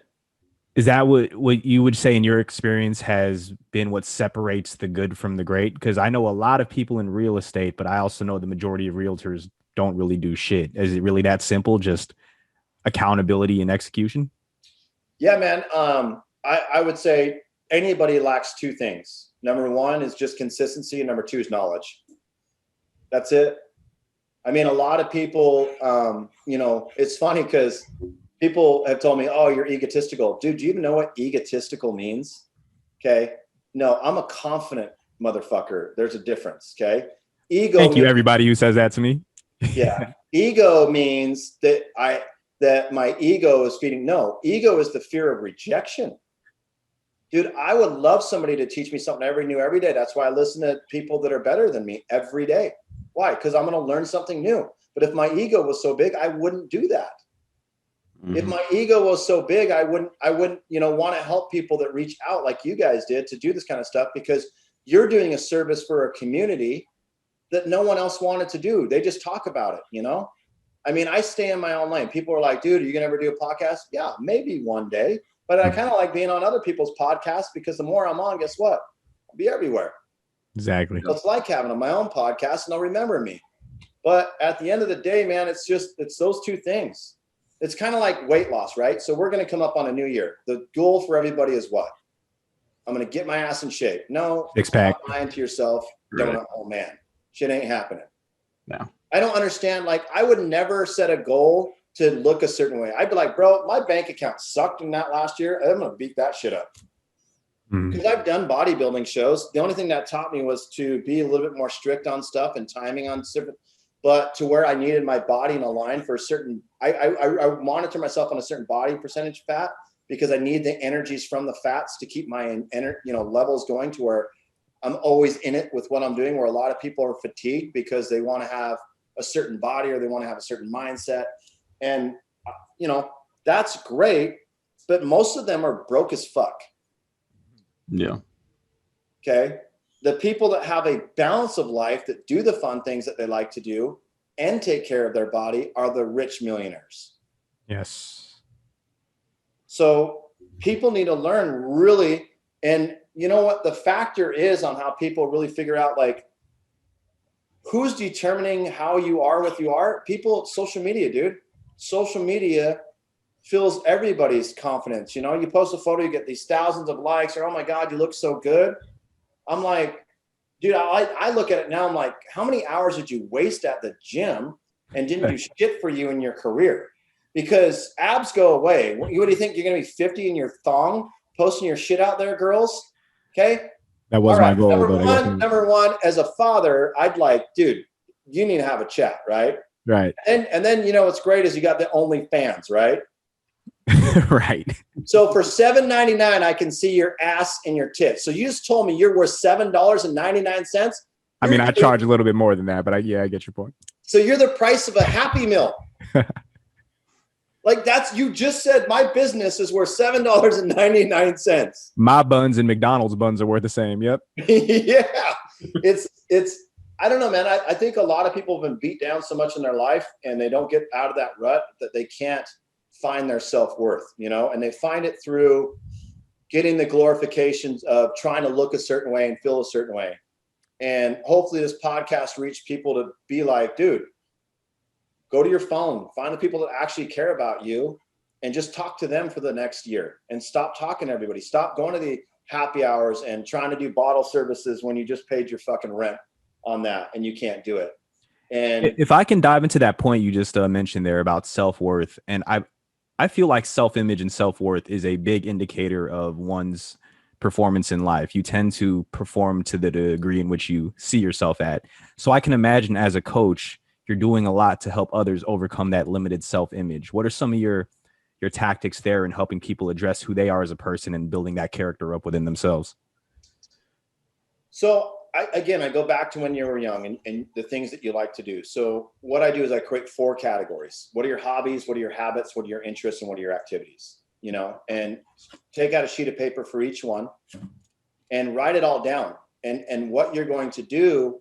Speaker 3: Is that what you would say in your experience has been what separates the good from the great? Because I know a lot of people in real estate, but I also know the majority of realtors don't really do shit. Is it really that simple? Just accountability and execution?
Speaker 1: Yeah, man. I would say anybody lacks two things. Number one is just consistency, and number two is knowledge. That's it. I mean, a lot of people, it's funny because people have told me, oh, you're egotistical. Dude, do you even know what egotistical means? Okay. No, I'm a confident motherfucker. There's a difference. Okay. Ego.
Speaker 3: Thank you, everybody who says that to me.
Speaker 1: Yeah. Ego means that my ego is feeding. No, ego is the fear of rejection. Dude, I would love somebody to teach me something new every day. That's why I listen to people that are better than me every day. Why? Because I'm going to learn something new. But if my ego was so big, I wouldn't do that. If my ego was so big, I wouldn't, want to help people that reach out like you guys did to do this kind of stuff, because you're doing a service for a community that no one else wanted to do. They just talk about it, I mean, I stay in my own lane. People are like, dude, are you going to ever do a podcast? Yeah, maybe one day. But I kind of like being on other people's podcasts, because the more I'm on, guess what? I'll be everywhere.
Speaker 3: Exactly.
Speaker 1: So it's like having my own podcast, and they'll remember me. But at the end of the day, man, it's those two things. It's kind of like weight loss, right? So we're going to come up on a new year. The goal for everybody is what? I'm going to get my ass in shape. No,
Speaker 3: Six-pack.
Speaker 1: stop lying to yourself.
Speaker 4: Right.
Speaker 1: Don't. Oh man, shit ain't happening.
Speaker 4: No.
Speaker 1: I don't understand. Like, I would never set a goal to look a certain way. I'd be like, bro, my bank account sucked in that last year. I'm going to beat that shit up. Because I've done bodybuilding shows. The only thing that taught me was to be a little bit more strict on stuff and timing on different, but to where I needed my body in a line for a certain, I monitor myself on a certain body percentage fat, because I need the energies from the fats to keep my levels going to where I'm always in it with what I'm doing, where a lot of people are fatigued because they want to have a certain body or they want to have a certain mindset. And, that's great, but most of them are broke as fuck.
Speaker 4: Yeah.
Speaker 1: Okay. The people that have a balance of life, that do the fun things that they like to do and take care of their body, are the rich millionaires.
Speaker 3: Yes.
Speaker 1: So people need to learn really, and you know what the factor is on how people really figure out, like, who's determining how you are what you are? People, social media, dude. Social media fills everybody's confidence. You post a photo, you get these thousands of likes, or, oh my God, you look so good. I'm like, dude, I look at it now. I'm like, how many hours did you waste at the gym and didn't do shit for you in your career? Because abs go away. What do you think? You're going to be 50 in your thong posting your shit out there, girls? Okay.
Speaker 3: That was my goal.
Speaker 1: Number one, as a father, I'd like, dude, you need to have a chat, right?
Speaker 3: Right.
Speaker 1: And then, what's great is you got the OnlyFans, right?
Speaker 3: Right.
Speaker 1: So for $7.99, I can see your ass and your tits. So you just told me you're worth $7.99.
Speaker 3: I mean, I charge a little bit more than that, but I get your point.
Speaker 1: So you're the price of a Happy Meal. Like, you just said my business is worth $7.99.
Speaker 3: My buns and McDonald's buns are worth the same. Yep.
Speaker 1: Yeah. It's, I don't know, man. I think a lot of people have been beat down so much in their life, and they don't get out of that rut that they can't find their self-worth, and they find it through getting the glorifications of trying to look a certain way and feel a certain way. And hopefully this podcast reached people to be like, dude, go to your phone, find the people that actually care about you, and just talk to them for the next year, and stop talking to everybody. Stop going to the happy hours and trying to do bottle services when you just paid your fucking rent on that and you can't do it. And
Speaker 3: if I can dive into that point you just mentioned there about self-worth, and I feel like self-image and self-worth is a big indicator of one's performance in life. You tend to perform to the degree in which you see yourself at. So I can imagine as a coach, you're doing a lot to help others overcome that limited self-image. What are some of your tactics there in helping people address who they are as a person and building that character up within themselves?
Speaker 1: So I go back to when you were young and the things that you like to do. So what I do is I create 4 categories. What are your hobbies? What are your habits? What are your interests? And what are your activities? And take out a sheet of paper for each one and write it all down. And what you're going to do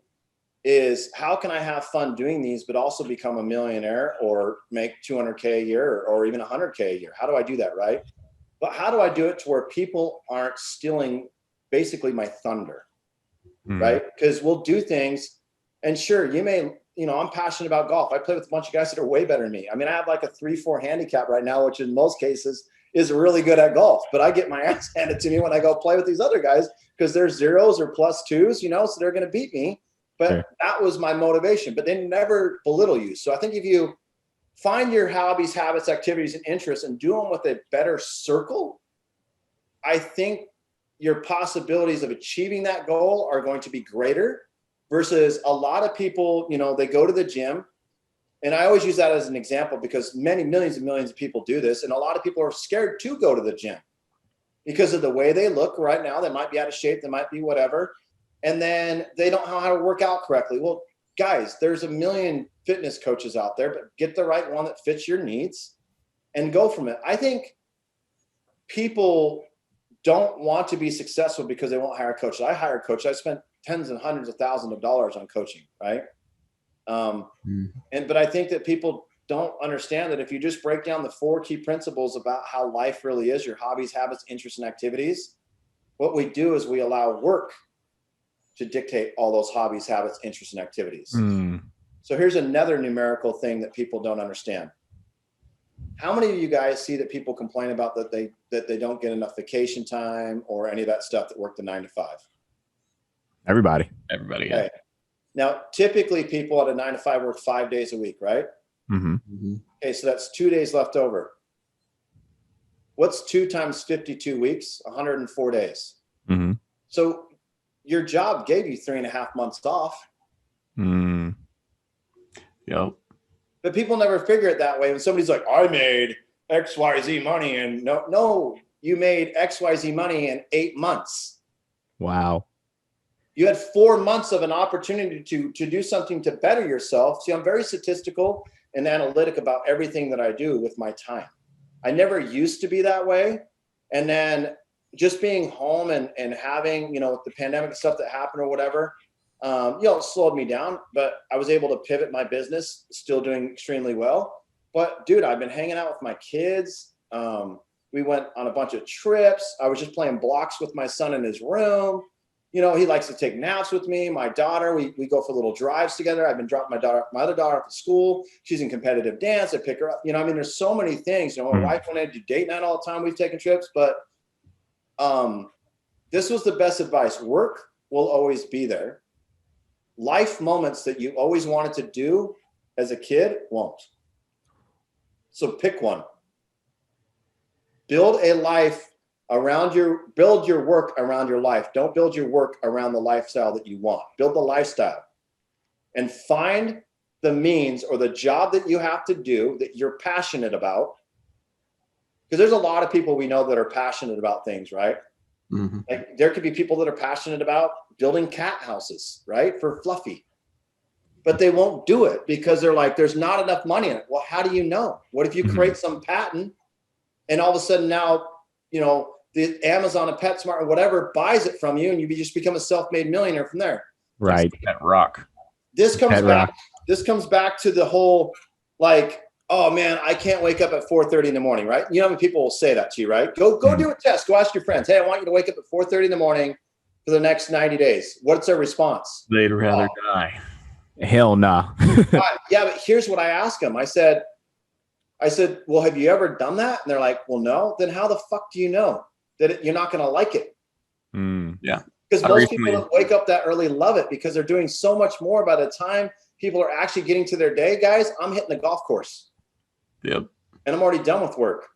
Speaker 1: is, how can I have fun doing these, but also become a millionaire or make 200K a year or even 100K a year? How do I do that? Right. But how do I do it to where people aren't stealing basically my thunder? Right. Because we'll do things, and sure, you may, I'm passionate about golf. I play with a bunch of guys that are way better than me. I mean, I have like a 3-4 handicap right now, which in most cases is really good at golf, but I get my ass handed to me when I go play with these other guys because they're zeros or +2s, so they're going to beat me. But that was my motivation, but they never belittle you. So I think if you find your hobbies, habits, activities, and interests and do them with a better circle, I think your possibilities of achieving that goal are going to be greater versus a lot of people, they go to the gym. And I always use that as an example because many millions and millions of people do this. And a lot of people are scared to go to the gym because of the way they look right now. They might be out of shape. They might be whatever. And then they don't know how to work out correctly. Well, guys, there's a million fitness coaches out there, but get the right one that fits your needs and go from it. I think people don't want to be successful because they won't hire coaches. I hire coaches. I spent tens and hundreds of thousands of dollars on coaching, right? But I think that people don't understand that if you just break down the 4 key principles about how life really is, your hobbies, habits, interests, and activities, what we do is we allow work to dictate all those hobbies, habits, interests, and activities. So here's another numerical thing that people don't understand. How many of you guys see that people complain about that they don't get enough vacation time or any of that stuff that work the 9 to 5?
Speaker 3: Everybody.
Speaker 4: Yeah.
Speaker 1: Okay. Now, typically people at a 9 to 5 work 5 days a week, right? Okay, so that's 2 days left over. What's 2 times 52 weeks? 104 days. So your job gave you 3.5 months off.
Speaker 4: Yep.
Speaker 1: But people never figure it that way. When somebody's like, I made XYZ money, and no, you made XYZ money in 8 months.
Speaker 3: Wow.
Speaker 1: You had 4 months of an opportunity to do something to better yourself. See, I'm very statistical and analytic about everything that I do with my time. I never used to be that way. And then just being home and having, with the pandemic stuff that happened or whatever, it slowed me down, but I was able to pivot my business, still doing extremely well. But dude, I've been hanging out with my kids. We went on a bunch of trips. I was just playing blocks with my son in his room. He likes to take naps with me. My daughter, we go for little drives together. I've been dropping my other daughter off at school. She's in competitive dance. I pick her up. There's so many things. My wife wanted to do date night all the time. We've taken trips, but this was the best advice. Work will always be there. Life moments that you always wanted to do as a kid won't. So pick one. Build a life build your work around your life. Don't build your work around the lifestyle that you want. Build the lifestyle and find the means or the job that you have to do that you're passionate about. Because there's a lot of people we know that are passionate about things, right? Like there could be people that are passionate about building cat houses, right? For Fluffy, but they won't do it because they're like, there's not enough money in it. Well, how do you know? What if you create some patent and all of a sudden now, the Amazon and PetSmart or whatever buys it from you and you just become a self-made millionaire from there.
Speaker 3: Right.
Speaker 4: That rock.
Speaker 1: This comes back to the whole, like, oh man, I can't wake up at 4:30 in the morning, right? How many people will say that to you, right? Go do a test. Go ask your friends. Hey, I want you to wake up at 4:30 in the morning for the next 90 days. What's their response?
Speaker 4: They'd rather die.
Speaker 3: Hell nah.
Speaker 1: Yeah, but here's what I asked them. I said, well, have you ever done that? And they're like, well, no. Then how the fuck do you know that you're not going to like it?
Speaker 4: Yeah.
Speaker 1: Because most people that wake up that early love it because they're doing so much more by the time people are actually getting to their day. Guys, I'm hitting the golf course.
Speaker 4: Yep.
Speaker 1: And I'm already done with work.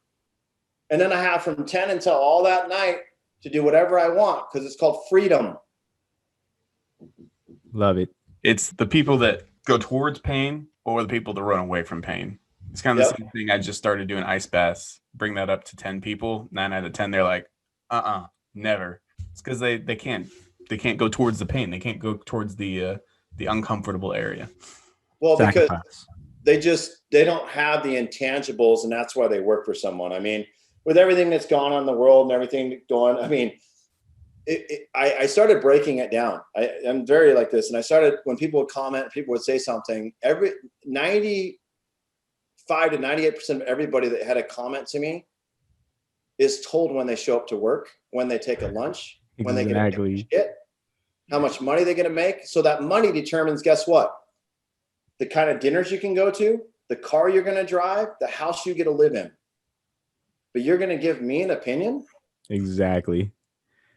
Speaker 1: And then I have from 10 until all that night, to do whatever I want because it's called freedom.
Speaker 3: Love it.
Speaker 4: It's the people that go towards pain or the people that run away from pain. It's kind of the same thing. I just started doing ice baths. Bring that up to 10 people. 9 out of 10, they're like, never. It's because they can't go towards the pain. They can't go towards the uncomfortable area.
Speaker 1: Well,
Speaker 3: Sacrifice.
Speaker 1: because they don't have the intangibles, and that's why they work for someone. I mean, with everything that's gone on in the world and everything going, I mean, I started breaking it down. I'm very like this. And I started, when people would comment, people would say something, 95 to 98% of everybody that had a comment to me is told when they show up to work, when they take a lunch, when they get a shit, how much money they're going to make. So that money determines, guess what? The kind of dinners you can go to, the car you're going to drive, the house you get to live in. But you're going to give me an opinion?
Speaker 3: Exactly.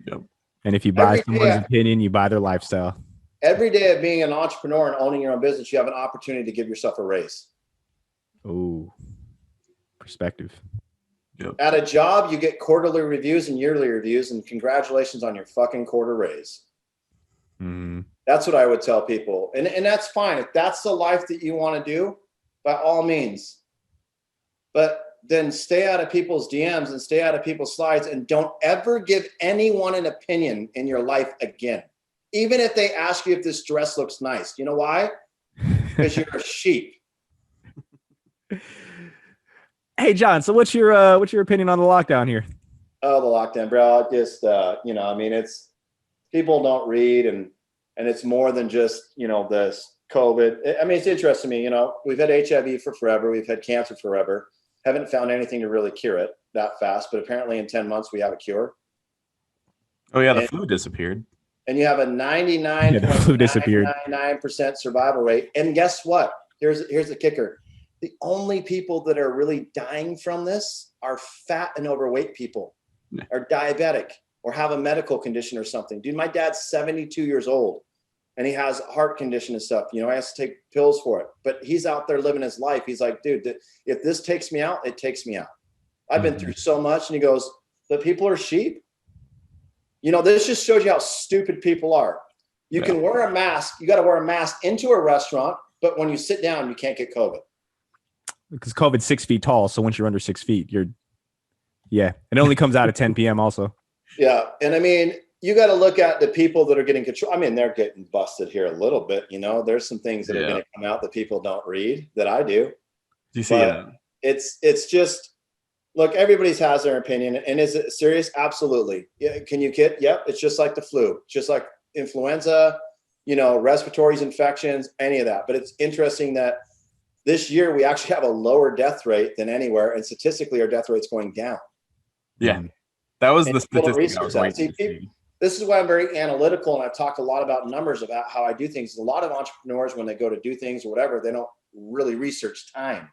Speaker 4: Yep.
Speaker 3: And if you buy someone's opinion, you buy their lifestyle. Every
Speaker 1: day of being an entrepreneur and owning your own business, you have an opportunity to give yourself a raise.
Speaker 3: Oh, perspective.
Speaker 4: Yep.
Speaker 1: At a job, you get quarterly reviews and yearly reviews, and congratulations on your fucking quarter raise.
Speaker 3: Mm-hmm.
Speaker 1: That's what I would tell people. And that's fine. If that's the life that you want to do, by all means. But then stay out of people's DMs and stay out of people's slides, and don't ever give anyone an opinion in your life again. Even if they ask you if this dress looks nice. You know why? Because you're a sheep.
Speaker 3: Hey, John, so what's your opinion on the lockdown here?
Speaker 1: Oh, the lockdown, bro. Just, I mean, it's people don't read, and it's more than just, this COVID. I mean, it's interesting to me, we've had HIV for forever. We've had cancer forever. Haven't found anything to really cure it that fast, but apparently in 10 months we have a cure.
Speaker 4: Oh yeah, the flu disappeared.
Speaker 1: And you have a 99.999% survival rate. And guess what? Here's the kicker. The only people that are really dying from this are fat and overweight people, are diabetic, or have a medical condition or something. Dude, my dad's 72 years old. And he has a heart condition and stuff. He has to take pills for it. But he's out there living his life. He's like, dude, if this takes me out, it takes me out. I've been through so much. And he goes, but people are sheep. This just shows you how stupid people are. You can wear a mask. You got to wear a mask into a restaurant. But when you sit down, you can't get COVID.
Speaker 3: Because COVID's 6 feet tall. So once you're under 6 feet, it only comes out at 10 p.m. also. Yeah.
Speaker 1: And I mean, you got to look at the people that are getting control. I mean, they're getting busted here a little bit. There's some things that are going to come out that people don't read that I do.
Speaker 4: Do you see that?
Speaker 1: It's just, look, everybody's has their opinion. And is it serious? Absolutely. Yeah. Can you kid? Yep. It's just like the flu, just like influenza, respiratory infections, any of that. But it's interesting that this year we actually have a lower death rate than anywhere. And statistically, our death rate's going down.
Speaker 4: Yeah. That was the statistic I was waiting to see.
Speaker 1: This is why I'm very analytical, and I talk a lot about numbers, about how I do things. A lot of entrepreneurs, when they go to do things or whatever, they don't really research time.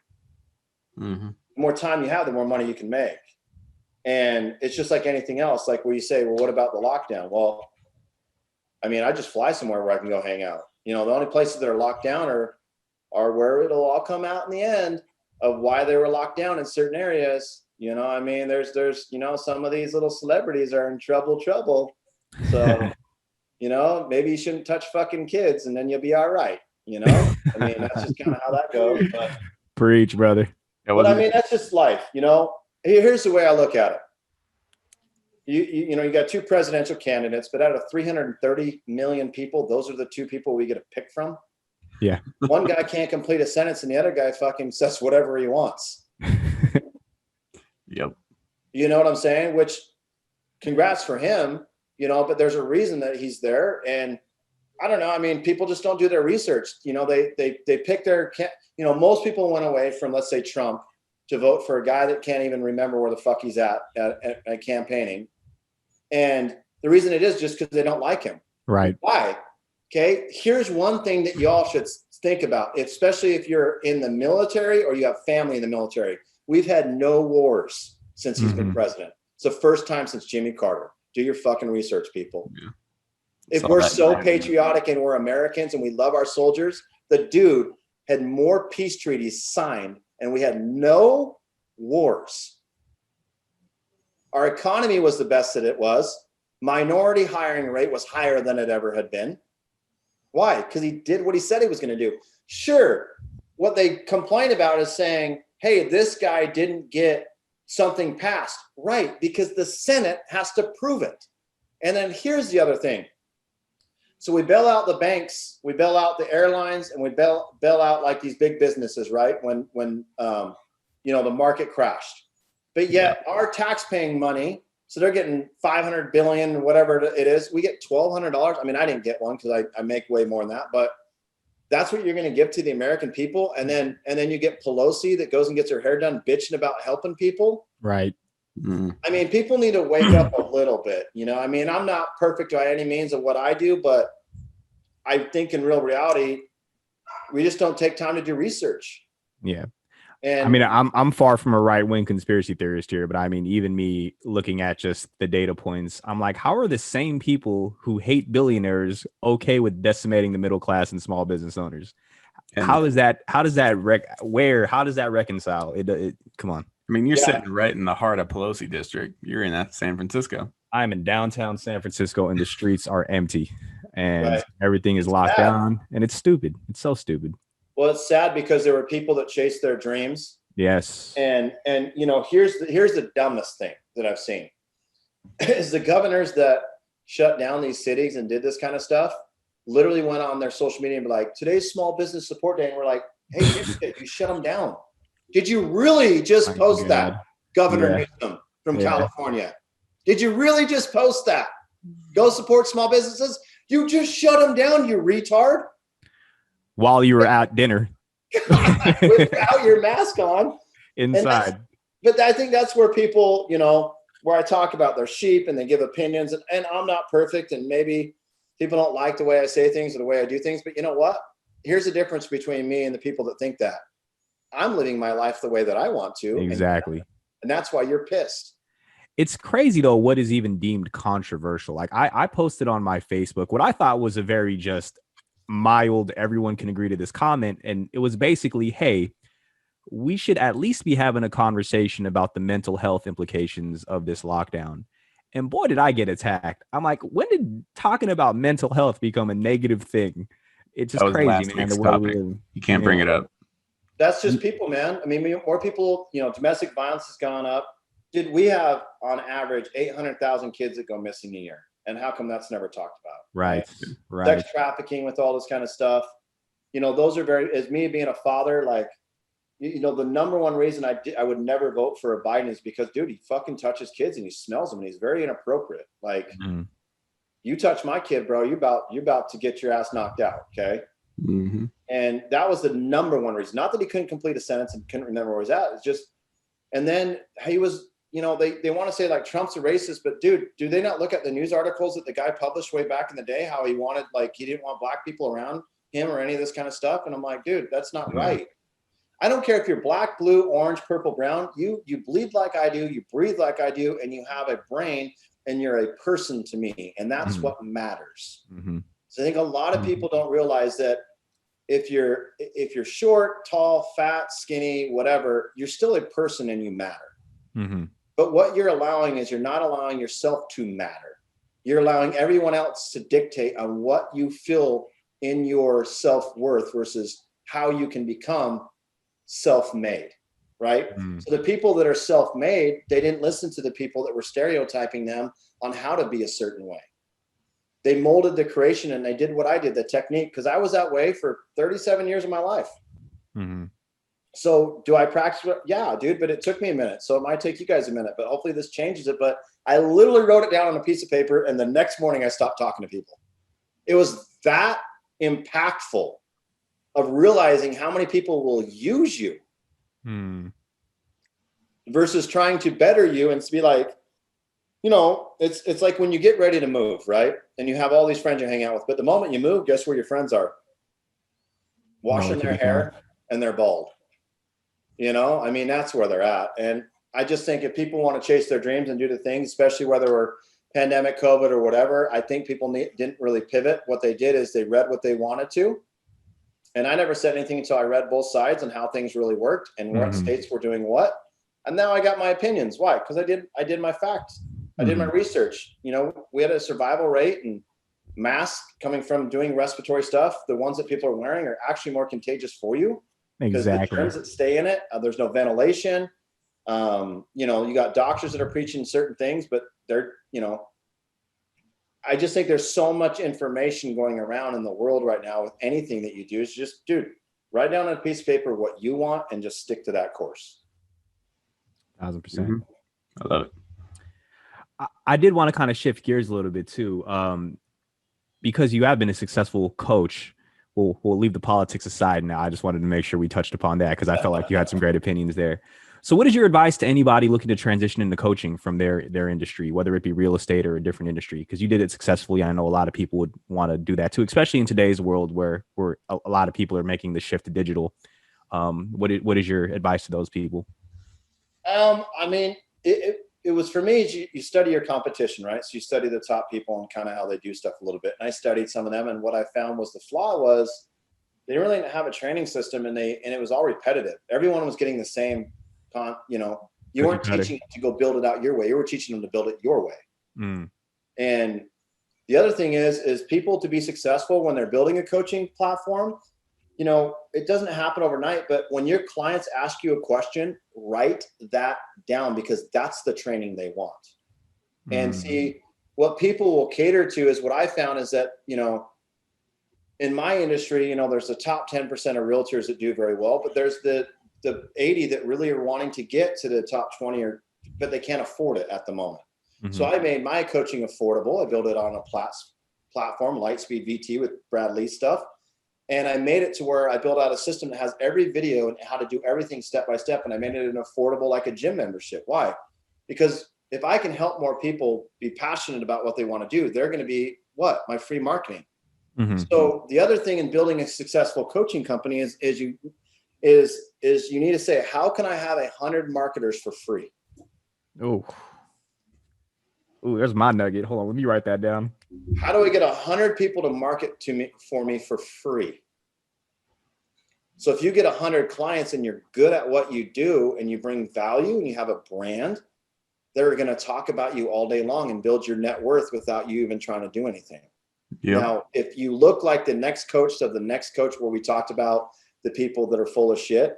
Speaker 4: Mm-hmm.
Speaker 1: The more time you have, the more money you can make. And it's just like anything else. Like where you say, well, what about the lockdown? Well, I mean, I just fly somewhere where I can go hang out. The only places that are locked down are where it'll all come out in the end of why they were locked down in certain areas. I mean, there's some of these little celebrities are in trouble. So, maybe you shouldn't touch fucking kids and then you'll be all right. I mean, that's just kind of how that goes. But,
Speaker 3: preach, brother.
Speaker 1: But I mean, that's just life. Here's the way I look at it. You got 2 presidential candidates, but out of 330 million people, those are the 2 people we get to pick from.
Speaker 3: Yeah.
Speaker 1: One guy can't complete a sentence and the other guy fucking says whatever he wants.
Speaker 4: Yep.
Speaker 1: You know what I'm saying? Which, congrats for him. But there's a reason that he's there. And I don't know. I mean, people just don't do their research. They pick their, most people went away from, let's say, Trump to vote for a guy that can't even remember where the fuck he's at campaigning. And the reason it is just because they don't like him.
Speaker 3: Right.
Speaker 1: Why? Okay. Here's one thing that y'all should think about, especially if you're in the military or you have family in the military. We've had no wars since he's been president. It's the first time since Jimmy Carter. Do your fucking research, people. Yeah. If we're so patriotic and we're Americans and we love our soldiers, the dude had more peace treaties signed and we had no wars. Our economy was the best that it was. Minority hiring rate was higher than it ever had been. Why? Because he did what he said he was going to do. Sure, what they complain about is saying, hey, this guy didn't get something passed. Right, because the Senate has to prove it. And then here's the other thing. So we bail out the banks, we bail out the airlines, and we bail out like these big businesses, right? When the market crashed. But yet our tax-paying money, so they're getting $500 billion, whatever it is. We get $1,200. I mean, I didn't get one because I make way more than that, but that's what you're going to give to the American people. And then you get Pelosi that goes and gets her hair done bitching about helping people.
Speaker 3: Right.
Speaker 1: Mm-hmm. I mean, people need to wake up a little bit, I mean, I'm not perfect by any means of what I do, but I think in real reality, we just don't take time to do research.
Speaker 3: Yeah.
Speaker 1: And
Speaker 3: I mean, I'm far from a right-wing conspiracy theorist here, but I mean, even me looking at just the data points, I'm like, how are the same people who hate billionaires okay with decimating the middle class and small business owners? And how does that reconcile? It come on.
Speaker 5: I mean, you're sitting right in the heart of Pelosi district. You're in San Francisco.
Speaker 3: I'm in downtown San Francisco and the streets are empty and everything is locked down and it's stupid. It's so stupid.
Speaker 1: Well, it's sad because there were people that chased their dreams.
Speaker 3: Yes.
Speaker 1: And here's the dumbest thing that I've seen is the governors that shut down these cities and did this kind of stuff literally went on their social media and be like, today's small business support day. And we're like, hey, you shut them down. Did you really just post that, Governor Newsom from California? Did you really just post that? Go support small businesses? You just shut them down, you retard.
Speaker 3: While you were at dinner.
Speaker 1: Without your mask on.
Speaker 3: Inside.
Speaker 1: But I think that's where people, where I talk about their sheep and they give opinions. And I'm not perfect. And maybe people don't like the way I say things or the way I do things. But you know what? Here's the difference between me and the people that think that. I'm living my life the way that I want to.
Speaker 3: Exactly.
Speaker 1: And that's why you're pissed.
Speaker 3: It's crazy, though, what is even deemed controversial. Like I posted on my Facebook what I thought was a very just mild, everyone can agree to this comment. And it was basically, hey, we should at least be having a conversation about the mental health implications of this lockdown. And boy, did I get attacked. I'm like, when did talking about mental health become a negative thing? It's just crazy, man.
Speaker 5: You can't bring it up.
Speaker 1: That's just people, man. I mean, more people, domestic violence has gone up. Dude, we have on average 800,000 kids that go missing a year. And how come that's never talked about?
Speaker 3: Right.
Speaker 1: Sex trafficking with all this kind of stuff. Those are as me being a father, like, the number one reason I would never vote for a Biden is because, dude, he fucking touches kids and he smells them and he's very inappropriate. Like, you touch my kid, bro, you're about to get your ass knocked out. Okay.
Speaker 5: Mm-hmm.
Speaker 1: And that was the number one reason. Not that he couldn't complete a sentence and couldn't remember where he was at. It's just, and then he was, they want to say like Trump's a racist, but dude, do they not look at the news articles that the guy published way back in the day, how he wanted, like, he didn't want black people around him or any of this kind of stuff. And I'm like, dude, that's not right. I don't care if you're black, blue, orange, purple, brown, you bleed like I do, you breathe like I do, and you have a brain and you're a person to me. And that's what matters.
Speaker 3: Mm-hmm.
Speaker 1: So I think a lot of people don't realize that if you're short, tall, fat, skinny, whatever, you're still a person and you matter.
Speaker 3: Mm-hmm.
Speaker 1: But what you're allowing is you're not allowing yourself to matter. You're allowing everyone else to dictate on what you feel in your self-worth versus how you can become self-made, right? So the people that are self-made, they didn't listen to the people that were stereotyping them on how to be a certain way. They molded the creation and they did what I did, the technique, because I was that way for 37 years of my life.
Speaker 3: Mm-hmm.
Speaker 1: So do I practice? Yeah, dude, but it took me a minute. So it might take you guys a minute, but hopefully this changes it. But I literally wrote it down on a piece of paper and the next morning I stopped talking to people. It was that impactful of realizing how many people will use you versus trying to better you and to be like, it's like when you get ready to move, right? And you have all these friends you hang out with, but the moment you move, guess where your friends are? Washing their hair and they're bald. I mean, that's where they're at. And I just think if people want to chase their dreams and do the things, especially whether we're pandemic, COVID or whatever, I think people didn't really pivot. What they did is they read what they wanted to. And I never said anything until I read both sides and how things really worked and what states were doing what. And now I got my opinions. Why? Because I did my facts. I did my research. You know, we had a survival rate, and masks coming from doing respiratory stuff, the ones that people are wearing are actually more contagious for you. Because the germs that stay in it, there's no ventilation. You know, you got doctors that are preaching certain things, but they're, you know, I just think there's so much information going around in the world right now with anything that you do. Is just, dude, write down on a piece of paper what you want and just stick to that course.
Speaker 3: 1,000%.
Speaker 5: I love it.
Speaker 3: I did want to kind of shift gears a little bit too, because you have been a successful coach. We'll leave the politics aside now. I just wanted to make sure we touched upon that because I felt like you had some great opinions there. So what is your advice to anybody looking to transition into coaching from their industry, whether it be real estate or a different industry? Because you did it successfully. I know a lot of people would want to do that too, especially in today's world where a lot of people are making the shift to digital. What is your advice to those people?
Speaker 1: I mean, it was for me, you study your competition, right? So you study the top people and kind of how they do stuff a little bit. And I studied some of them. And what I found was the flaw was they didn't really have a training system, and it was all repetitive. Everyone was getting the same, you know, you weren't teaching them to go build it out your way. You were teaching them to build it your way. And the other thing is people, to be successful when they're building a coaching platform, you know, it doesn't happen overnight, but when your clients ask you a question, write that down, because that's the training they want. And see, what people will cater to is what I found is that, you know, in my industry, you know, there's the top 10% of realtors that do very well, but there's the 80 that really are wanting to get to the top 20, but they can't afford it at the moment. So I made my coaching affordable. I built it on a platform, Lightspeed VT with Brad Lee stuff. And I made it to where I built out a system that has every video and how to do everything step by step. And I made it an affordable, like a gym membership. Why? Because if I can help more people be passionate about what they want to do, they're going to be my free marketing. So the other thing in building a successful coaching company is you need to say, how can I have 100 marketers for free?
Speaker 3: Oh, there's my nugget. Hold on, let me write that down.
Speaker 1: How do I get 100 people to market for me for free? So if you get 100 clients and you're good at what you do and you bring value and you have a brand, they're going to talk about you all day long and build your net worth without you even trying to do anything. Now, if you look like the next coach of the next coach, where we talked about the people that are full of shit,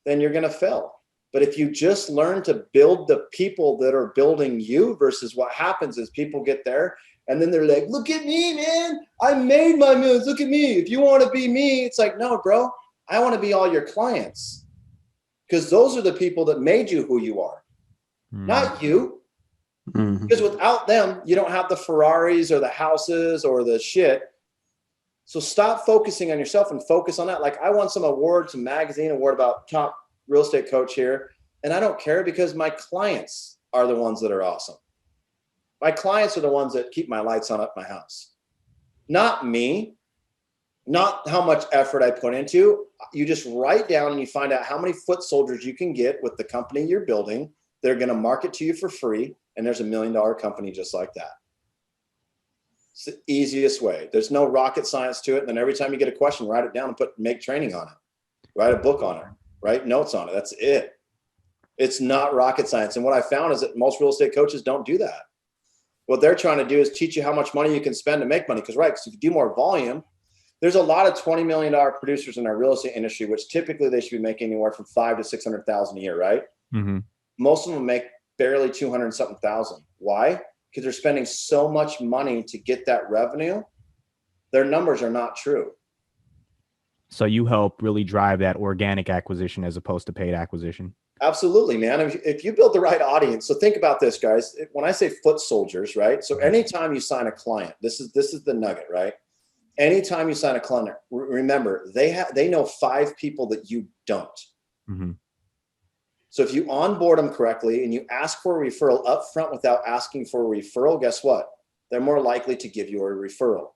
Speaker 1: then you're going to fail. But if you just learn to build the people that are building you, versus what happens is people get there and then they're like, look at me, man. I made my moves. Look at me. If you want to be me, it's like, no, bro, I want to be all your clients, because those are the people that made you who you are, not you. Because without them, you don't have the Ferraris or the houses or the shit. So stop focusing on yourself and focus on that. Like, I won some award, some magazine award about top real estate coach here. And I don't care, because my clients are the ones that are awesome. My clients are the ones that keep my lights on at my house. Not me, not how much effort I put into. You just write down and you find out how many foot soldiers you can get with the company you're building. They're going to market to you for free. And there's $1 million company just like that. It's the easiest way. There's no rocket science to it. And then every time you get a question, write it down and make training on it. Write a book on it. Write notes on it. That's it. It's not rocket science. And what I found is that most real estate coaches don't do that. What they're trying to do is teach you how much money you can spend to make money. Because if you do more volume, there's a lot of $20 million producers in our real estate industry, which typically they should be making anywhere from $500,000 to $600,000 a year, right? Most of them make barely 200 something thousand. Why? Because they're spending so much money to get that revenue. Their numbers are not true.
Speaker 3: So you help really drive that organic acquisition as opposed to paid acquisition.
Speaker 1: Absolutely, man. If you build the right audience. So think about this, guys. When I say foot soldiers, right? So anytime you sign a client, this is the nugget, right? Anytime you sign a client, remember, they know 5 people that you don't. So if you onboard them correctly and you ask for a referral up front without asking for a referral, guess what? They're more likely to give you a referral.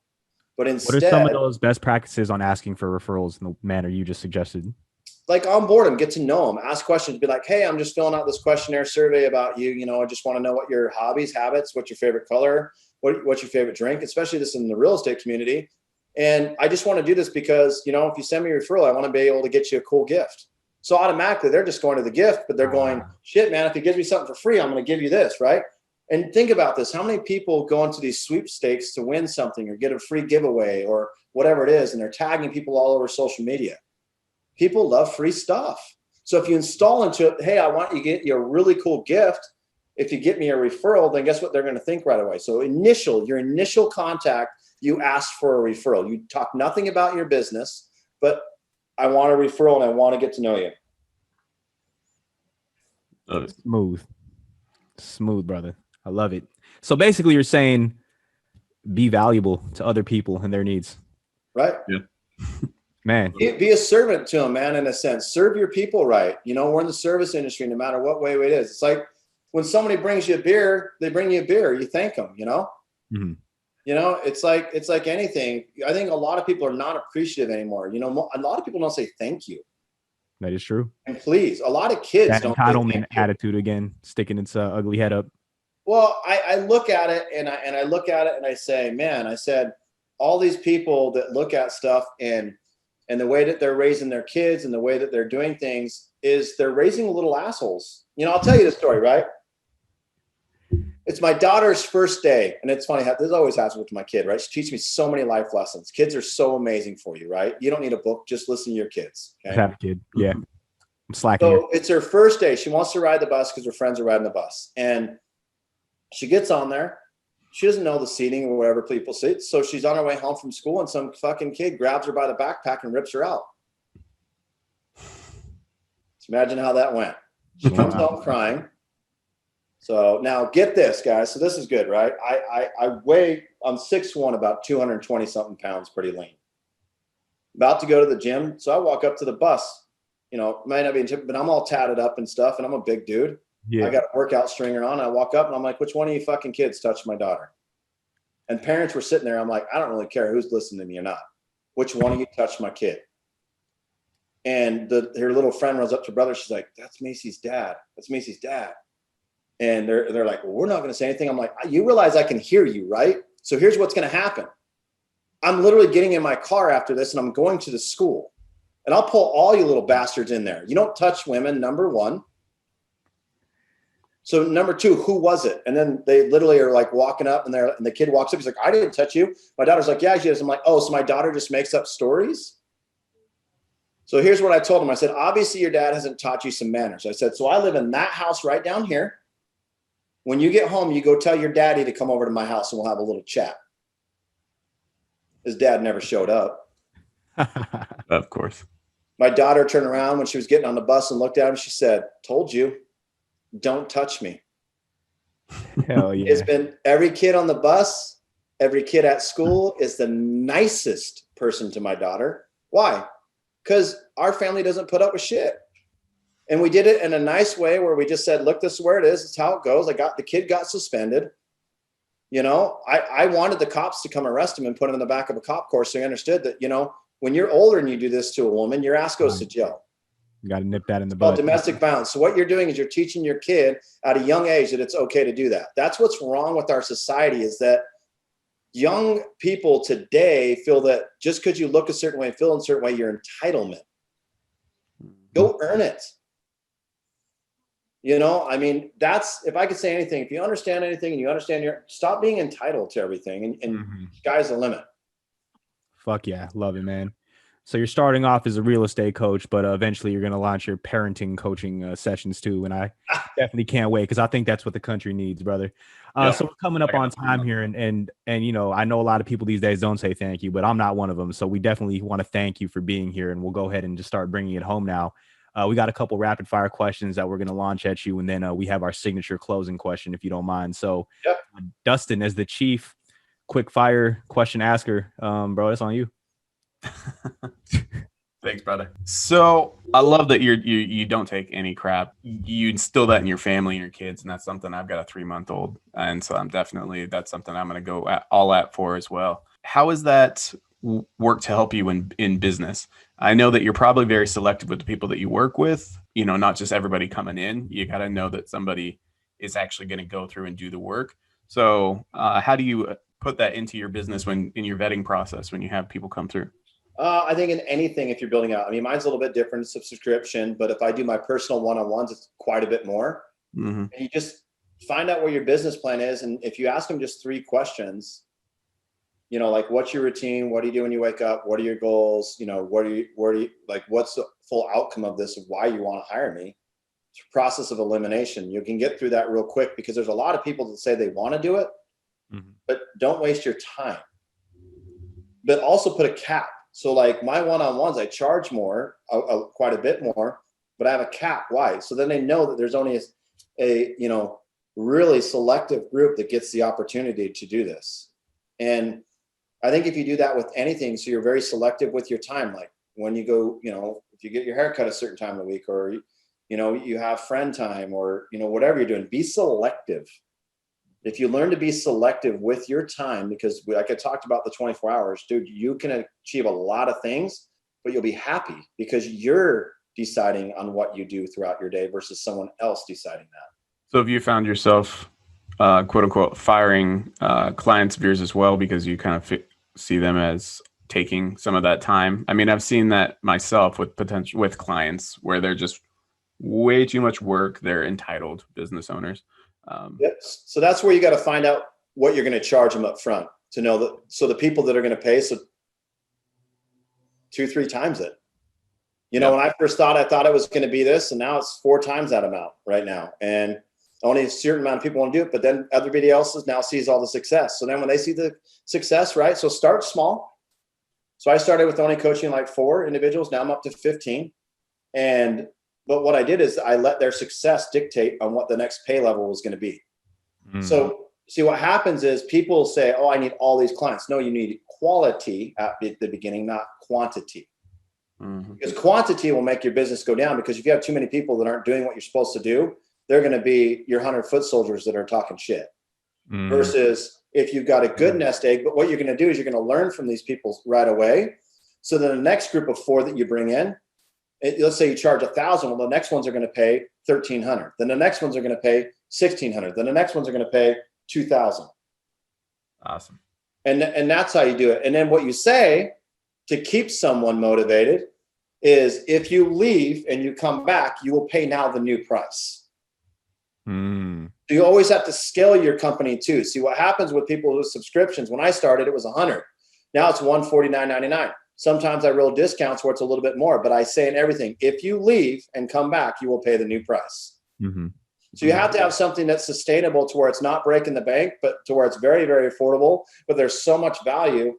Speaker 1: But instead,
Speaker 3: what are some of those best practices on asking for referrals in the manner you just suggested?
Speaker 1: Like, onboard them, get to know them, ask questions, be like, hey, I'm just filling out this questionnaire survey about you. You know, I just want to know what your hobbies, habits, what's your favorite color, what's your favorite drink, especially this in the real estate community. And I just want to do this because, you know, if you send me a referral, I want to be able to get you a cool gift. So automatically they're just going to the gift, but they're going, shit, man, if he gives me something for free, I'm going to give you this, right? And think about this. How many people go into these sweepstakes to win something or get a free giveaway or whatever it is, and they're tagging people all over social media? People love free stuff. So if you install into it, hey, I want you to get you a really cool gift. If you get me a referral, then guess what they're going to think right away? So your initial contact, you ask for a referral. You talk nothing about your business, but I want a referral and I want to get to know you.
Speaker 3: Smooth, brother. I love it. So basically you're saying be valuable to other people and their needs.
Speaker 1: Right.
Speaker 4: Yeah.
Speaker 3: Man.
Speaker 1: Be a servant to them, man, in a sense. Serve your people right. You know, we're in the service industry, no matter what way it is. It's like when somebody brings you a beer, they bring you a beer. You thank them, you know?
Speaker 3: Mm-hmm.
Speaker 1: You know, it's like anything. I think a lot of people are not appreciative anymore. You know, a lot of people don't say thank you.
Speaker 3: That is true.
Speaker 1: And please, a lot of kids
Speaker 3: that
Speaker 1: don't.
Speaker 3: Entitlement attitude again, sticking its ugly head up.
Speaker 1: Well, I look at it and I look at it and I say, man, I said, all these people that look at stuff and the way that they're raising their kids and the way that they're doing things is they're raising little assholes. You know, I'll tell you the story, right? It's my daughter's first day. And it's funny how this always happens with my kid, right? She teaches me so many life lessons. Kids are so amazing for you, right? You don't need a book. Just listen to your kids. Okay?
Speaker 3: Have a kid. Yeah. I'm slacking.
Speaker 1: So it's her first day. She wants to ride the bus because her friends are riding the bus. And she gets on there. She doesn't know the seating or whatever people sit. So she's on her way home from school and some fucking kid grabs her by the backpack and rips her out. So imagine how that went. She comes home crying. So now get this, guys. So this is good, right? I'm 6'1", about 220 something pounds, pretty lean. About to go to the gym. So I walk up to the bus, you know, might not be, but I'm all tatted up and stuff. And I'm a big dude. Yeah. I got a workout stringer on. I walk up and I'm like, which one of you fucking kids touched my daughter? And parents were sitting there. I'm like, I don't really care who's listening to me or not. Which one of you touched my kid? And her little friend runs up to her brother. She's like, that's Macy's dad. That's Macy's dad. And they're like, well, we're not going to say anything. I'm like, you realize I can hear you, right? So here's what's going to happen. I'm literally getting in my car after this and I'm going to the school. And I'll pull all you little bastards in there. You don't touch women, number one. So number two, who was it? And then they literally are like walking up and the kid walks up. He's like, I didn't touch you. My daughter's like, yeah, she is. I'm like, oh, so my daughter just makes up stories? So here's what I told him. I said, obviously your dad hasn't taught you some manners. I said, so I live in that house right down here. When you get home, you go tell your daddy to come over to my house and we'll have a little chat. His dad never showed up.
Speaker 5: Of course.
Speaker 1: My daughter turned around when she was getting on the bus and looked at him. She said, told you, don't touch me.
Speaker 3: Hell yeah.
Speaker 1: It's been every kid on the bus, every kid at school is the nicest person to my daughter. Why? Because our family doesn't put up with shit. And we did it in a nice way where we just said, look, this is where it is. It's how it goes. The kid got suspended. You know, I wanted the cops to come arrest him and put him in the back of a cop car. So he understood that, you know, when you're older and you do this to a woman, your ass goes to jail.
Speaker 3: You got to nip that in the
Speaker 1: bud.
Speaker 3: bud.
Speaker 1: Domestic violence. So what you're doing is you're teaching your kid at a young age that it's okay to do that. That's what's wrong with our society is that young people today feel that just because you look a certain way and feel in a certain way, your entitlement. Go earn it. You know, I mean, that's, if I could say anything, if you understand anything and you understand stop being entitled to everything and sky's the limit.
Speaker 3: Fuck yeah. Love it, man. So you're starting off as a real estate coach, but eventually you're going to launch your parenting coaching sessions too. And I definitely can't wait because I think that's what the country needs, brother. So we're coming up on time here. And, you know, I know a lot of people these days don't say thank you, but I'm not one of them. So we definitely want to thank you for being here. And we'll go ahead and just start bringing it home now. We got a couple rapid fire questions that we're going to launch at you. And then we have our signature closing question, if you don't mind. So Dustin, as the chief quick fire question asker, bro, that's on you.
Speaker 5: Thanks, brother. So I love that you don't take any crap. You instill that in your family and your kids, and that's something I've got a 3-month-old, and so that's something I'm going to go all at for as well. How has that worked to help you in business? I know that you're probably very selective with the people that you work with. You know, not just everybody coming in. You got to know that somebody is actually going to go through and do the work. So how do you put that into your business in your vetting process when you have people come through?
Speaker 1: I think in anything, if you're building out, I mean, mine's a little bit different. It's a subscription, but if I do my personal one-on-ones, it's quite a bit more.
Speaker 5: Mm-hmm.
Speaker 1: And you just find out what your business plan is. And if you ask them just 3 questions, you know, like, what's your routine? What do you do when you wake up? What are your goals? You know, where do you like, what's the full outcome of this, of why you want to hire me? It's a process of elimination. You can get through that real quick, because there's a lot of people that say they want to do it, but don't waste your time. But also put a cap. So like my one-on-ones, I charge more, quite a bit more, but I have a cap. Why? So then they know that there's only a you know, really selective group that gets the opportunity to do this. And I think if you do that with anything, so you're very selective with your time, like when you go, you know, if you get your haircut a certain time of the week, or, you know, you have friend time, or, you know, whatever you're doing, be selective. If you learn to be selective with your time, because like I talked about the 24 hours, dude, you can achieve a lot of things, but you'll be happy because you're deciding on what you do throughout your day versus someone else deciding that.
Speaker 5: So have you found yourself, quote unquote, firing clients of yours as well, because you kind of see them as taking some of that time? I mean, I've seen that myself with clients where they're just way too much work. They're entitled business owners.
Speaker 1: Yes. So that's where you got to find out what you're going to charge them up front to know that. So the people that are going to pay, so 2-3 times it. You know, when I first thought it was going to be this, and now it's 4 times that amount right now. And only a certain amount of people want to do it, but then everybody else now sees all the success. So then when they see the success, right? So start small. So I started with only coaching like 4 individuals. Now I'm up to 15. But what I did is I let their success dictate on what the next pay level was going to be. So see, what happens is people say, oh, I need all these clients. No, you need quality at the beginning, not quantity. Because quantity will make your business go down, because if you have too many people that aren't doing what you're supposed to do, they're going to be your 100-foot soldiers that are talking shit. Versus if you've got a good nest egg, but what you're going to do is you're going to learn from these people right away. So then the next group of 4 that you bring in, let's say you charge 1,000. Well, the next ones are going to pay 1,300. Then the next ones are going to pay 1,600. Then the next ones are going to pay 2,000.
Speaker 5: Awesome.
Speaker 1: And that's how you do it. And then what you say to keep someone motivated is, if you leave and you come back, you will pay now the new price. So you always have to scale your company too. See what happens with people with subscriptions. When I started, it was 100. Now it's $149.99. Sometimes I roll discounts where it's a little bit more, but I say in everything, if you leave and come back, you will pay the new price. So you have to have something that's sustainable to where it's not breaking the bank, but to where it's very, very affordable, but there's so much value.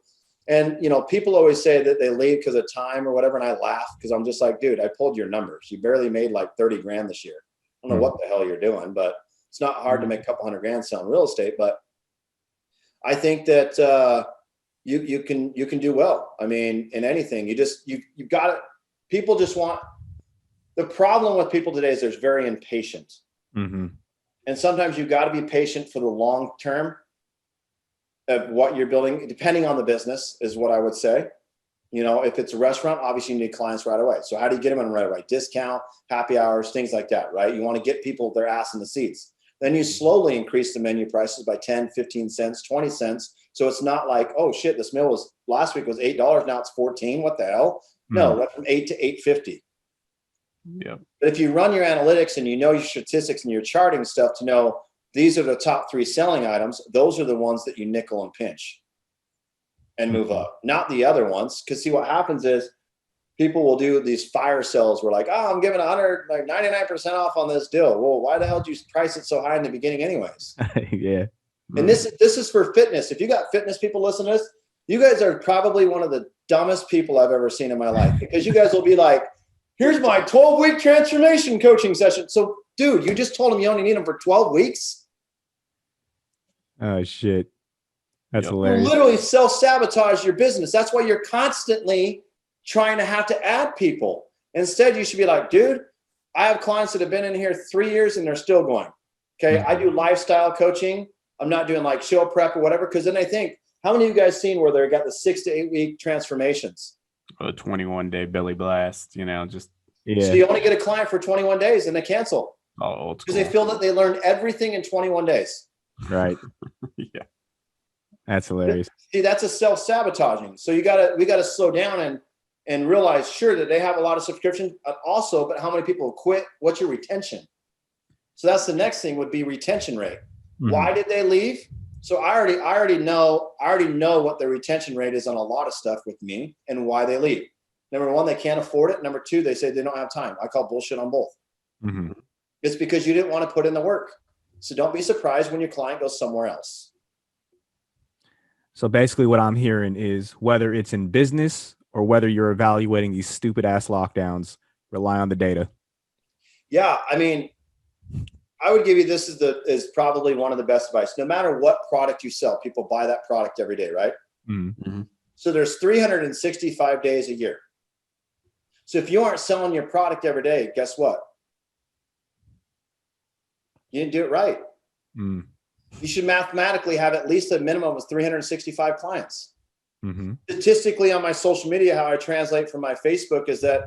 Speaker 1: And, you know, people always say that they leave because of time or whatever. And I laugh, because I'm just like, dude, I pulled your numbers. You barely made like 30 grand this year. I don't know what the hell you're doing, but it's not hard to make a couple $100,000 selling real estate. But I think that, you can do well. I mean, in anything, you've got it. People just want, the problem with people today is they're very impatient. And sometimes you've got to be patient for the long term of what you're building, depending on the business, is what I would say. You know, if it's a restaurant, obviously you need clients right away. So how do you get them in right away? Discount, happy hours, things like that, right? You want to get people their ass in the seats. Then you slowly increase the menu prices by 10, 15 cents, 20 cents. So it's not like, oh shit, this meal was last week was $8. Now it's 14. What the hell? No, went from 8 to 8.50.
Speaker 5: Yeah.
Speaker 1: But if you run your analytics and you know your statistics and your charting stuff to know these are the top 3 selling items, those are the ones that you nickel and pinch and move up, not the other ones. Because see, what happens is people will do these fire sales where like, oh, I'm giving 99% off on this deal. Well, why the hell did you price it so high in the beginning anyways?
Speaker 3: Yeah.
Speaker 1: And this is for fitness. If you got fitness people listening to this, you guys are probably one of the dumbest people I've ever seen in my life, because you guys will be like, here's my 12-week transformation coaching session. So dude, you just told them you only need them for 12 weeks.
Speaker 3: Oh shit. That's
Speaker 5: Yep.
Speaker 3: hilarious.
Speaker 1: You literally self-sabotage your business. That's why you're constantly trying to have to add people. Instead, you should be like, dude, I have clients that have been in here 3 years and they're still going. Okay. I do lifestyle coaching. I'm not doing like show prep or whatever. Cause then I think, how many of you guys seen where they got the 6 to 8 week transformations?
Speaker 5: A 21-day belly blast, you know, just
Speaker 3: Yeah.
Speaker 1: So you only get a client for 21 days and they cancel
Speaker 5: all old
Speaker 1: because
Speaker 5: school.
Speaker 1: they feel that they learned everything in 21 days.
Speaker 3: Right.
Speaker 5: Yeah.
Speaker 3: That's hilarious.
Speaker 1: See, that's a self-sabotaging. So we gotta slow down and realize, sure, that they have a lot of subscriptions, also, but how many people quit? What's your retention? So that's the next thing would be retention rate.
Speaker 3: Mhm.
Speaker 1: Why did they leave? So I already know what the retention rate is on a lot of stuff with me and why they leave. Number one, they can't afford it. Number two, they say they don't have time. I call bullshit on both.
Speaker 3: Mhm.
Speaker 1: It's because you didn't want to put in the work. So don't be surprised when your client goes somewhere else.
Speaker 3: So basically what I'm hearing is whether it's in business or whether you're evaluating these stupid ass lockdowns, rely on the data.
Speaker 1: Yeah, I mean, I would give you this is probably one of the best advice. No matter what product you sell, people buy that product every day, right?
Speaker 3: Mm-hmm.
Speaker 1: So there's 365 days a year. So if you aren't selling your product every day, guess what? You didn't do it right.
Speaker 3: Mm.
Speaker 1: You should mathematically have at least a minimum of 365 clients.
Speaker 3: Mm-hmm.
Speaker 1: Statistically, on my social media, how I translate from my Facebook is that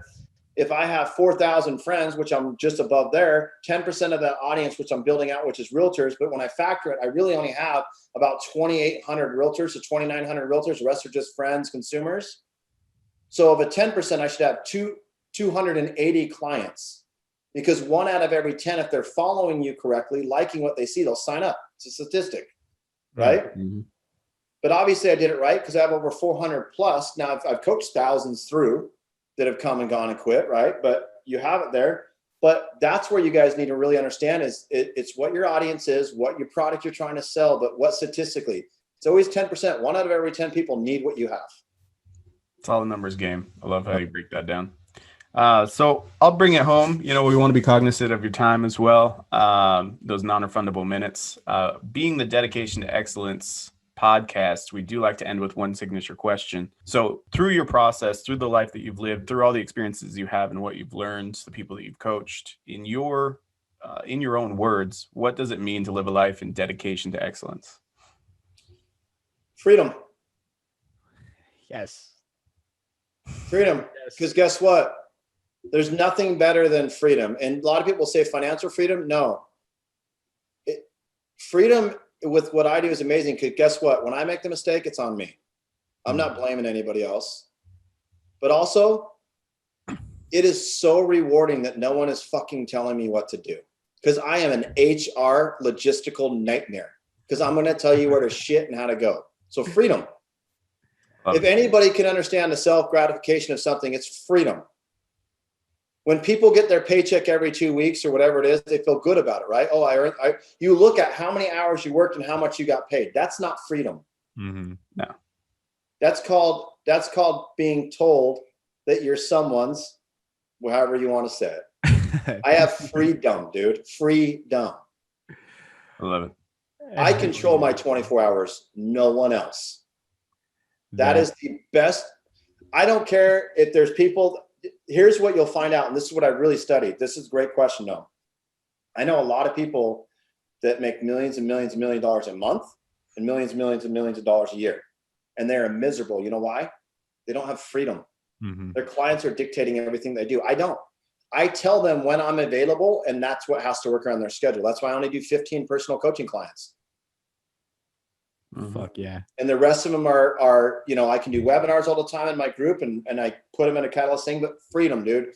Speaker 1: if I have 4,000 friends, which I'm just above there, 10% of the audience, which I'm building out, which is realtors, but when I factor it, I really only have about 2,800 realtors to 2,900 realtors. The rest are just friends, consumers. So of a 10%, I should have 280 clients, because 1 out of every 10, if they're following you correctly, liking what they see, they'll sign up. It's a statistic, right?
Speaker 3: Mm-hmm.
Speaker 1: But obviously I did it right because I have over 400 plus. Now I've coached thousands through that have come and gone and quit, right? But you have it there. But that's where you guys need to really understand is it's what your audience is, what your product you're trying to sell, but what statistically. It's always 10%. 1 out of every 10 people need what you have.
Speaker 5: It's all a numbers game. I love how you break that down. So I'll bring it home. You know, we want to be cognizant of your time as well. Those non-refundable minutes. Being the Dedication to Excellence podcast, we do like to end with one signature question. So through your process, through the life that you've lived, through all the experiences you have and what you've learned, the people that you've coached, in your own words, what does it mean to live a life in dedication to excellence?
Speaker 1: Freedom.
Speaker 3: Yes.
Speaker 1: Freedom. Because guess what? There's nothing better than freedom. And a lot of people say financial freedom. No. Freedom with what I do is amazing, because guess what? When I make the mistake, it's on me. I'm not blaming anybody else. But also, it is so rewarding that no one is fucking telling me what to do, because I am an HR logistical nightmare, because I'm going to tell you where to shit and how to go. So freedom. If anybody can understand the self-gratification of something, it's freedom. When people get their paycheck every 2 weeks or whatever it is, they feel good about it, right? Oh, you look at how many hours you worked and how much you got paid. That's not freedom.
Speaker 3: Mm-hmm.
Speaker 5: No.
Speaker 1: That's called being told that you're someone's, however you want to say it. I have freedom, dude. Freedom.
Speaker 5: I love it.
Speaker 1: I control my 24 hours. No one else. That is the best. I don't care if there's people. Here's what you'll find out, and this is what I really studied. This is a great question, though. I know a lot of people that make millions and millions and millions of dollars a month and millions and millions and millions of dollars a year, and they're miserable. You know why? They don't have freedom.
Speaker 3: Mm-hmm.
Speaker 1: Their clients are dictating everything they do. I don't. I tell them when I'm available, and that's what has to work around their schedule. That's why I only do 15 personal coaching clients.
Speaker 3: Fuck yeah.
Speaker 1: And the rest of them are, you know, I can do webinars all the time in my group, and I put them in a catalyst thing, but freedom, dude.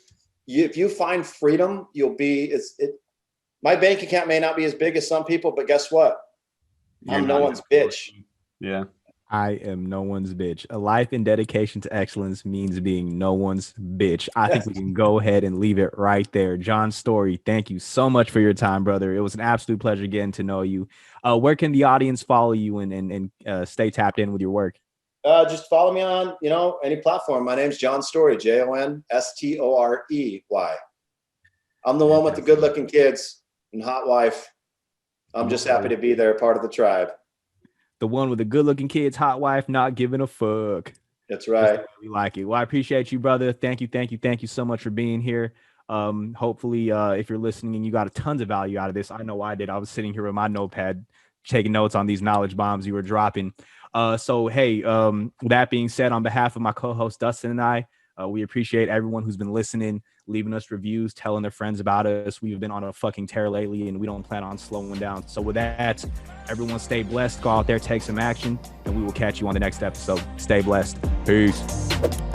Speaker 1: If you find freedom, you'll be, my bank account may not be as big as some people, but guess what? I'm no one's bitch.
Speaker 5: Yeah.
Speaker 3: I am no one's bitch. A life in dedication to excellence means being no one's bitch. I think we can go ahead and leave it right there. Jon Storey, thank you so much for your time, brother. It was an absolute pleasure getting to know you. Where can the audience follow you and stay tapped in with your work?
Speaker 1: Just follow me on, any platform. My name's Jon Storey, Jon Storey. I'm the one with the good-looking kids and hot wife. I'm just happy to be there, part of the tribe.
Speaker 3: The one with the good-looking kids, hot wife, not giving a fuck.
Speaker 1: That's right.
Speaker 3: We like it. Well, I appreciate you, brother. Thank you so much for being here. Hopefully, if you're listening and you got tons of value out of this, I know I did. I was sitting here with my notepad taking notes on these knowledge bombs you were dropping. So, hey, that being said, on behalf of my co-host Dustin and I, we appreciate everyone who's been listening, leaving us reviews, telling their friends about us. We've been on a fucking tear lately, and we don't plan on slowing down. So with that, everyone stay blessed, go out there, take some action, and and we will catch you on the next episode. Stay blessed. Peace.